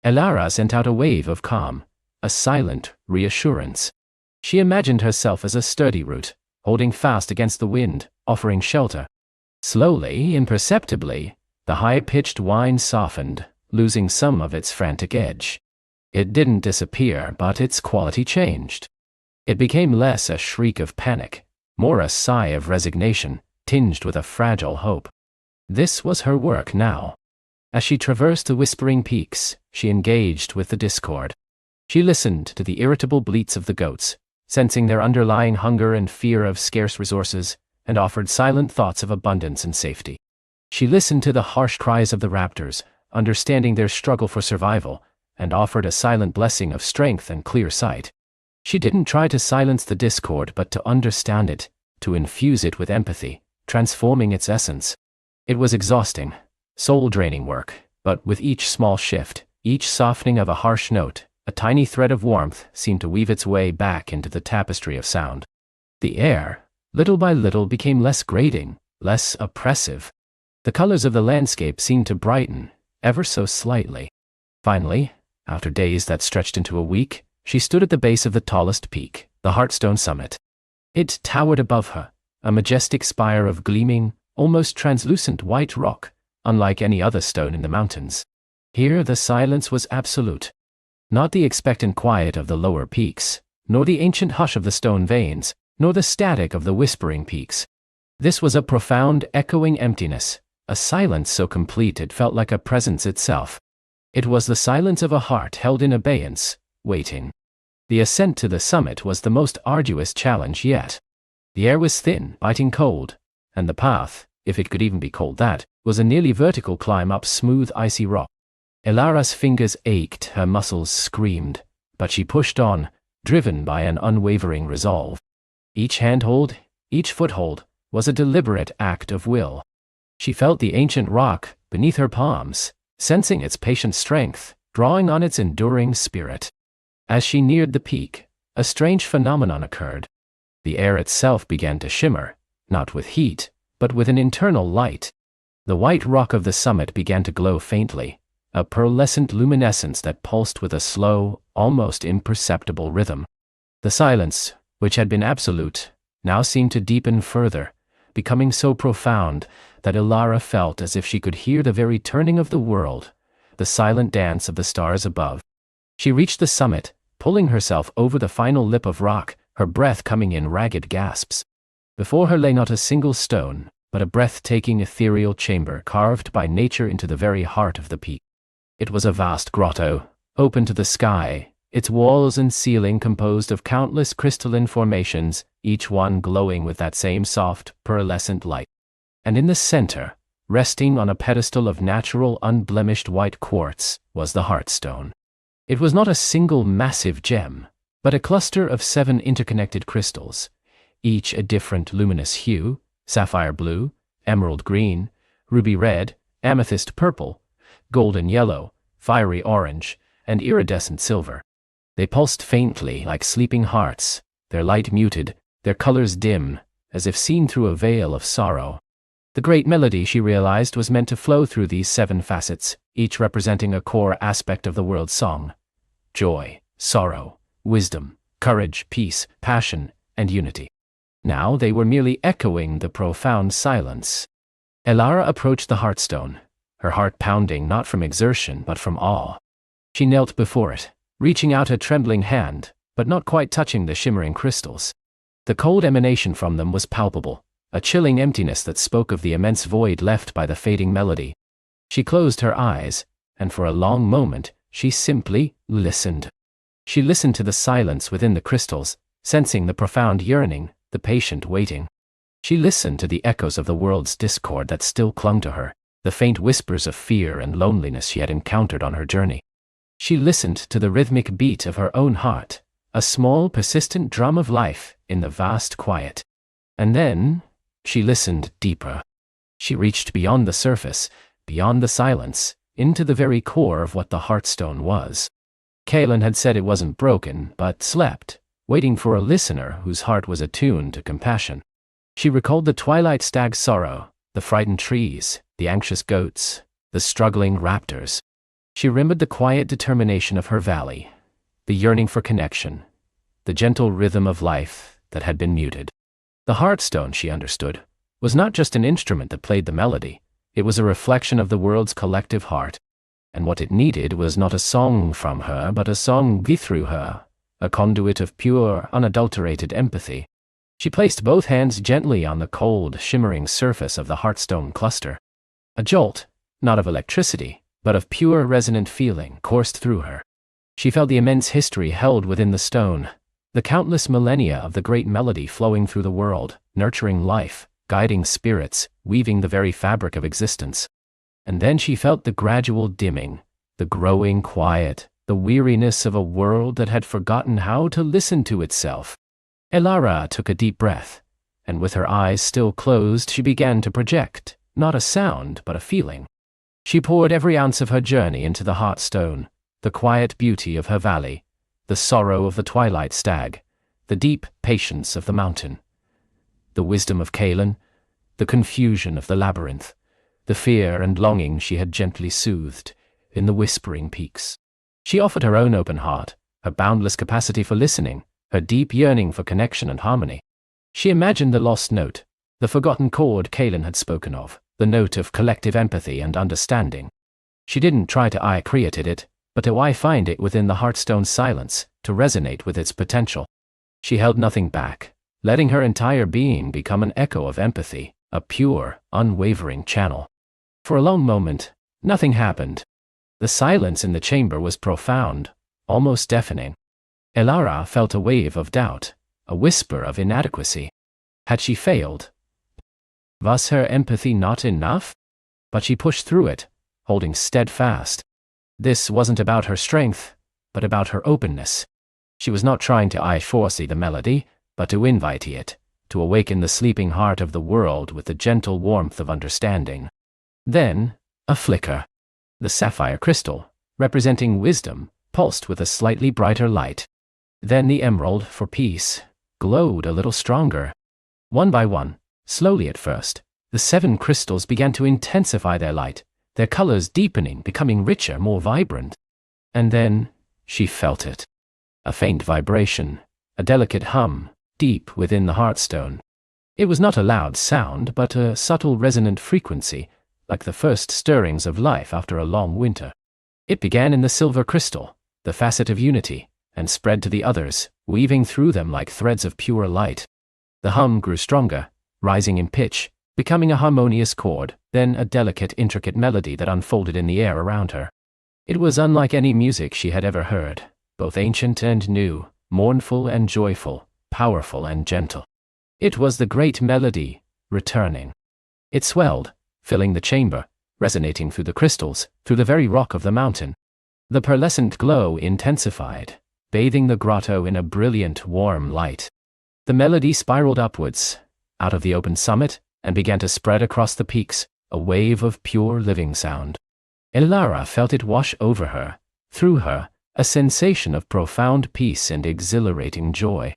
Elara sent out a wave of calm, a silent reassurance. She imagined herself as a sturdy root, holding fast against the wind, offering shelter. Slowly, imperceptibly, the high-pitched whine softened, losing some of its frantic edge. It didn't disappear, but its quality changed. It became less a shriek of panic, more a sigh of resignation, tinged with a fragile hope. This was her work now. As she traversed the whispering peaks, she engaged with the discord. She listened to the irritable bleats of the goats, sensing their underlying hunger and fear of scarce resources, and offered silent thoughts of abundance and safety. She listened to the harsh cries of the raptors, understanding their struggle for survival, and offered a silent blessing of strength and clear sight. She didn't try to silence the discord but to understand it, to infuse it with empathy, transforming its essence. It was exhausting, soul-draining work, but with each small shift, each softening of a harsh note, a tiny thread of warmth seemed to weave its way back into the tapestry of sound. The air, little by little, became less grating, less oppressive. The colors of the landscape seemed to brighten, ever so slightly. Finally, after days that stretched into a week, she stood at the base of the tallest peak, the Heartstone summit. It towered above her, a majestic spire of gleaming, almost translucent white rock, unlike any other stone in the mountains. Here the silence was absolute. Not the expectant quiet of the lower peaks, nor the ancient hush of the stone veins, nor the static of the whispering peaks. This was a profound, echoing emptiness, a silence so complete it felt like a presence itself. It was the silence of a heart held in abeyance, waiting. The ascent to the summit was the most arduous challenge yet. The air was thin, biting cold, and the path, if it could even be called that, was a nearly vertical climb up smooth, icy rock. Elara's fingers ached, her muscles screamed, but she pushed on, driven by an unwavering resolve. Each handhold, each foothold, was a deliberate act of will. She felt the ancient rock beneath her palms, sensing its patient strength, drawing on its enduring spirit. As she neared the peak, a strange phenomenon occurred. The air itself began to shimmer, not with heat, but with an internal light. The white rock of the summit began to glow faintly, a pearlescent luminescence that pulsed with a slow, almost imperceptible rhythm. The silence, which had been absolute, now seemed to deepen further, becoming so profound that Elara felt as if she could hear the very turning of the world, the silent dance of the stars above. She reached the summit, pulling herself over the final lip of rock, her breath coming in ragged gasps. Before her lay not a single stone, but a breathtaking ethereal chamber carved by nature into the very heart of the peak. It was a vast grotto, open to the sky, its walls and ceiling composed of countless crystalline formations, each one glowing with that same soft, pearlescent light. And in the center, resting on a pedestal of natural, unblemished white quartz, was the Heartstone. It was not a single massive gem, but a cluster of 7 interconnected crystals, each a different luminous hue: sapphire blue, emerald green, ruby red, amethyst purple, golden yellow, fiery orange, and iridescent silver. They pulsed faintly like sleeping hearts, their light muted, their colors dim, as if seen through a veil of sorrow. The great melody, she realized, was meant to flow through these 7 facets, each representing a core aspect of the world's song: joy, sorrow, wisdom, courage, peace, passion, and unity. Now they were merely echoing the profound silence. Elara approached the Heartstone, her heart pounding not from exertion but from awe. She knelt before it, reaching out a trembling hand, but not quite touching the shimmering crystals. The cold emanation from them was palpable, a chilling emptiness that spoke of the immense void left by the fading melody. She closed her eyes, and for a long moment, she simply listened. She listened to the silence within the crystals, sensing the profound yearning, the patient waiting. She listened to the echoes of the world's discord that still clung to her, the faint whispers of fear and loneliness she had encountered on her journey. She listened to the rhythmic beat of her own heart, a small, persistent drum of life in the vast quiet. And then, she listened deeper. She reached beyond the surface, beyond the silence, into the very core of what the Heartstone was. Kaelin had said it wasn't broken, but slept, waiting for a listener whose heart was attuned to compassion. She recalled the twilight stag's sorrow, the frightened trees, the anxious goats, the struggling raptors. She remembered the quiet determination of her valley, the yearning for connection, the gentle rhythm of life that had been muted. The Heartstone, she understood, was not just an instrument that played the melody, it was a reflection of the world's collective heart. And what it needed was not a song from her, but a song through her, a conduit of pure, unadulterated empathy. She placed both hands gently on the cold, shimmering surface of the Heartstone cluster. A jolt, not of electricity, but of pure, resonant feeling, coursed through her. She felt the immense history held within the stone, the countless millennia of the great melody flowing through the world, nurturing life, guiding spirits, weaving the very fabric of existence. And then she felt the gradual dimming, the growing quiet, the weariness of a world that had forgotten how to listen to itself. Elara took a deep breath, and with her eyes still closed, she began to project, not a sound, but a feeling. She poured every ounce of her journey into the Heartstone, the quiet beauty of her valley, the sorrow of the twilight stag, the deep patience of the mountain, the wisdom of Kaelin, the confusion of the labyrinth, the fear and longing she had gently soothed in the whispering peaks. She offered her own open heart, her boundless capacity for listening, her deep yearning for connection and harmony. She imagined the lost note, the forgotten chord Kaelin had spoken of, the note of collective empathy and understanding. She didn't try to create it, but to find it within the Heartstone's silence, to resonate with its potential. She held nothing back, letting her entire being become an echo of empathy, a pure, unwavering channel. For a long moment, nothing happened. The silence in the chamber was profound, almost deafening. Elara felt a wave of doubt, a whisper of inadequacy. Had she failed? Was her empathy not enough? But she pushed through it, holding steadfast. This wasn't about her strength, but about her openness. She was not trying to force the melody, but to invite it, to awaken the sleeping heart of the world with the gentle warmth of understanding. Then, a flicker. The sapphire crystal, representing wisdom, pulsed with a slightly brighter light. Then the emerald, for peace, glowed a little stronger. One by one, slowly at first, the 7 crystals began to intensify their light, their colors deepening, becoming richer, more vibrant. And then, she felt it. A faint vibration, a delicate hum, deep within the Heartstone. It was not a loud sound, but a subtle resonant frequency, like the first stirrings of life after a long winter. It began in the silver crystal, the facet of unity, and spread to the others, weaving through them like threads of pure light. The hum grew stronger, rising in pitch, becoming a harmonious chord, then a delicate, intricate melody that unfolded in the air around her. It was unlike any music she had ever heard, both ancient and new, mournful and joyful, powerful and gentle. It was the great melody, returning. It swelled, filling the chamber, resonating through the crystals, through the very rock of the mountain. The pearlescent glow intensified, bathing the grotto in a brilliant, warm light. The melody spiraled upwards, out of the open summit, and began to spread across the peaks, a wave of pure living sound. Elara felt it wash over her, through her, a sensation of profound peace and exhilarating joy.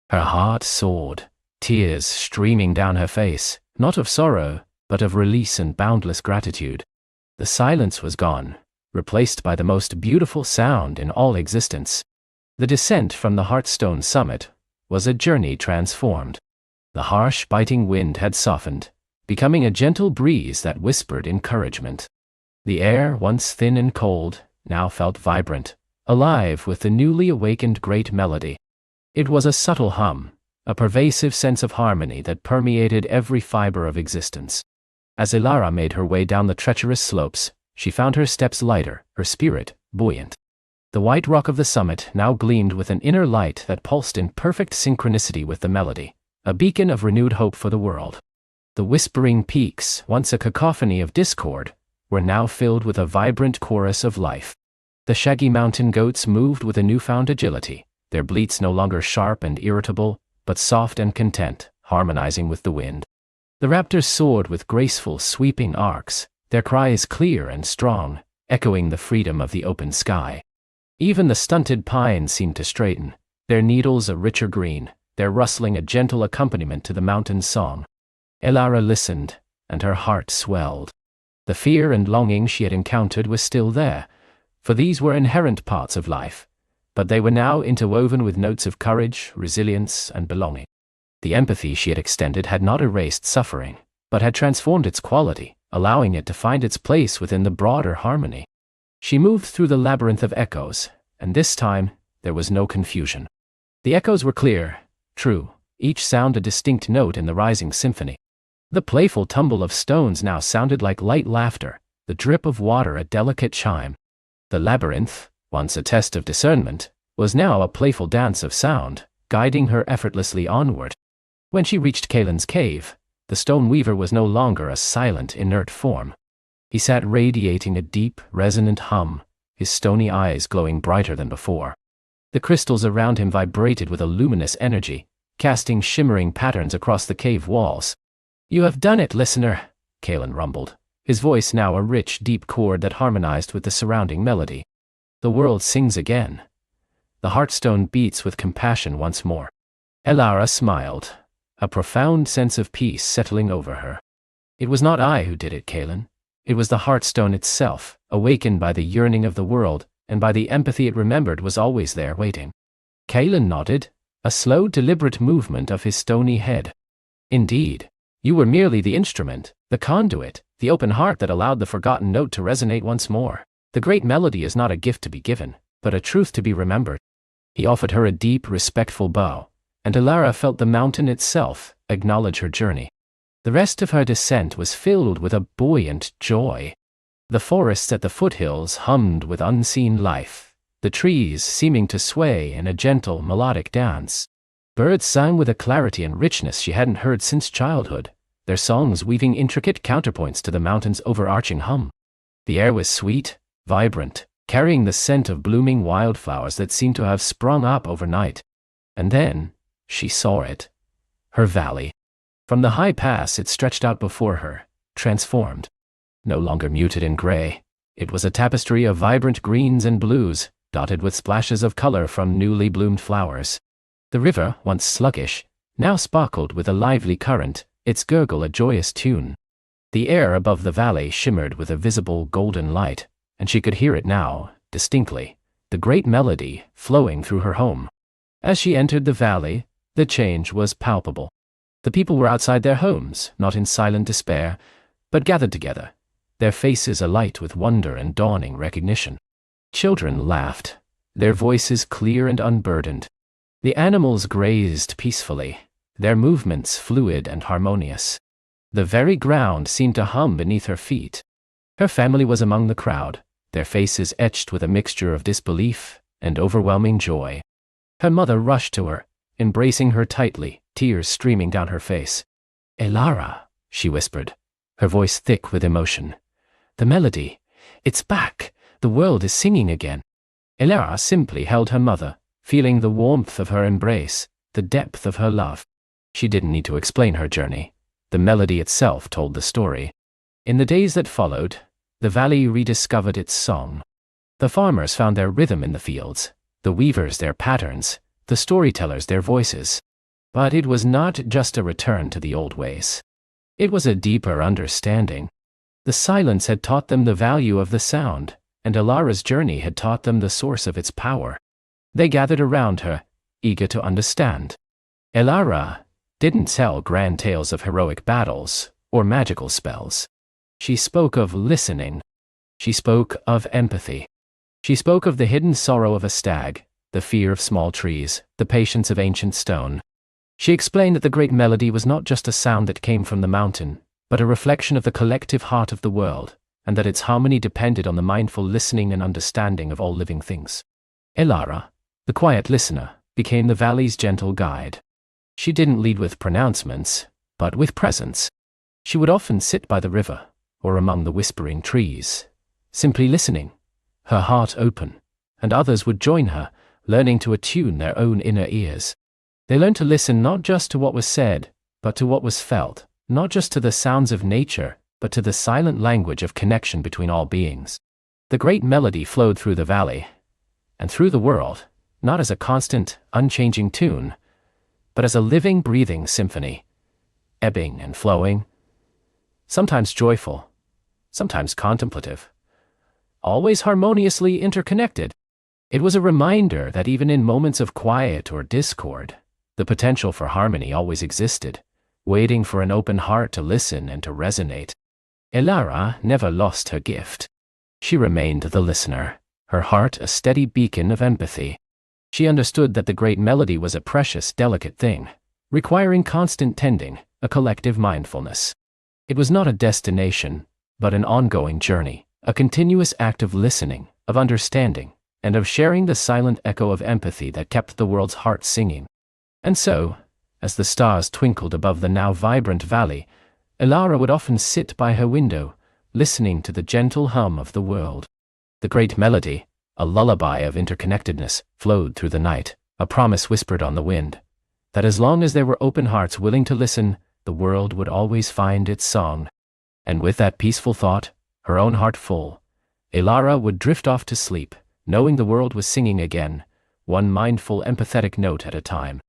Her heart soared, tears streaming down her face, not of sorrow, but of release and boundless gratitude. The silence was gone, replaced by the most beautiful sound in all existence. The descent from the Heartstone summit was a journey transformed. The harsh, biting wind had softened, becoming a gentle breeze that whispered encouragement. The air, once thin and cold, now felt vibrant, alive with the newly awakened great melody. It was a subtle hum, a pervasive sense of harmony that permeated every fiber of existence. As Elara made her way down the treacherous slopes, she found her steps lighter, her spirit buoyant. The white rock of the summit now gleamed with an inner light that pulsed in perfect synchronicity with the melody, a beacon of renewed hope for the world. The whispering peaks, once a cacophony of discord, were now filled with a vibrant chorus of life. The shaggy mountain goats moved with a newfound agility, their bleats no longer sharp and irritable, but soft and content, harmonizing with the wind. The raptors soared with graceful, sweeping arcs, their cries clear and strong, echoing the freedom of the open sky. Even the stunted pines seemed to straighten, their needles a richer green, their rustling a gentle accompaniment to the mountain's song. Elara listened, and her heart swelled. The fear and longing she had encountered were still there, for these were inherent parts of life, but they were now interwoven with notes of courage, resilience, and belonging. The empathy she had extended had not erased suffering, but had transformed its quality, allowing it to find its place within the broader harmony. She moved through the labyrinth of echoes, and this time there was no confusion. The echoes were clear, true, each sound a distinct note in the rising symphony. The playful tumble of stones now sounded like light laughter, the drip of water a delicate chime. The labyrinth, once a test of discernment, was now a playful dance of sound, guiding her effortlessly onward. When she reached Kalen's cave, the stone weaver was no longer a silent, inert form. He sat radiating a deep, resonant hum, his stony eyes glowing brighter than before. The crystals around him vibrated with a luminous energy, casting shimmering patterns across the cave walls. "You have done it, listener," Kalen rumbled, his voice now a rich, deep chord that harmonized with the surrounding melody. "The world sings again. The Heartstone beats with compassion once more." Elara smiled, a profound sense of peace settling over her. "It was not I who did it, Kalen. It was the Heartstone itself, awakened by the yearning of the world, and by the empathy it remembered was always there waiting." Kalen nodded, a slow, deliberate movement of his stony head. "Indeed. You were merely the instrument, the conduit, the open heart that allowed the forgotten note to resonate once more. The great melody is not a gift to be given, but a truth to be remembered." He offered her a deep, respectful bow, and Elara felt the mountain itself acknowledge her journey. The rest of her descent was filled with a buoyant joy. The forests at the foothills hummed with unseen life, the trees seeming to sway in a gentle, melodic dance. Birds sang with a clarity and richness she hadn't heard since childhood, their songs weaving intricate counterpoints to the mountain's overarching hum. The air was sweet, vibrant, carrying the scent of blooming wildflowers that seemed to have sprung up overnight. And then, she saw it. Her valley. From the high pass it stretched out before her, transformed. No longer muted in gray, it was a tapestry of vibrant greens and blues, dotted with splashes of color from newly bloomed flowers. The river, once sluggish, now sparkled with a lively current, its gurgle a joyous tune. The air above the valley shimmered with a visible golden light, and she could hear it now, distinctly, the great melody flowing through her home. As she entered the valley, the change was palpable. The people were outside their homes, not in silent despair, but gathered together, their faces alight with wonder and dawning recognition. Children laughed, their voices clear and unburdened. The animals grazed peacefully, their movements fluid and harmonious. The very ground seemed to hum beneath her feet. Her family was among the crowd, their faces etched with a mixture of disbelief and overwhelming joy. Her mother rushed to her, embracing her tightly, tears streaming down her face. "Elara," she whispered, her voice thick with emotion. "The melody, it's back. The world is singing again." Elara simply held her mother, feeling the warmth of her embrace, the depth of her love. She didn't need to explain her journey. The melody itself told the story. In the days that followed, the valley rediscovered its song. The farmers found their rhythm in the fields, the weavers their patterns, the storytellers their voices. But it was not just a return to the old ways. It was a deeper understanding. The silence had taught them the value of the sound, and Elara's journey had taught them the source of its power. They gathered around her, eager to understand. Elara didn't tell grand tales of heroic battles or magical spells. She spoke of listening. She spoke of empathy. She spoke of the hidden sorrow of a stag, the fear of small trees, the patience of ancient stone. She explained that the great melody was not just a sound that came from the mountain, but a reflection of the collective heart of the world, and that its harmony depended on the mindful listening and understanding of all living things. Elara, the quiet listener, became the valley's gentle guide. She didn't lead with pronouncements, but with presence. She would often sit by the river, or among the whispering trees, simply listening, her heart open, and others would join her, learning to attune their own inner ears. They learned to listen not just to what was said, but to what was felt, not just to the sounds of nature, but to the silent language of connection between all beings. The great melody flowed through the valley, and through the world, not as a constant, unchanging tune, but as a living, breathing symphony, ebbing and flowing, sometimes joyful, sometimes contemplative, always harmoniously interconnected. It was a reminder that even in moments of quiet or discord, the potential for harmony always existed, waiting for an open heart to listen and to resonate. Elara never lost her gift. She remained the listener, her heart a steady beacon of empathy. She understood that the great melody was a precious, delicate thing, requiring constant tending, a collective mindfulness. It was not a destination, but an ongoing journey, a continuous act of listening, of understanding, and of sharing the silent echo of empathy that kept the world's heart singing. And so, as the stars twinkled above the now vibrant valley, Elara would often sit by her window, listening to the gentle hum of the world. The great melody, a lullaby of interconnectedness, flowed through the night, a promise whispered on the wind, that as long as there were open hearts willing to listen, the world would always find its song. And with that peaceful thought, her own heart full, Elara would drift off to sleep, knowing the world was singing again, one mindful, empathetic note at a time.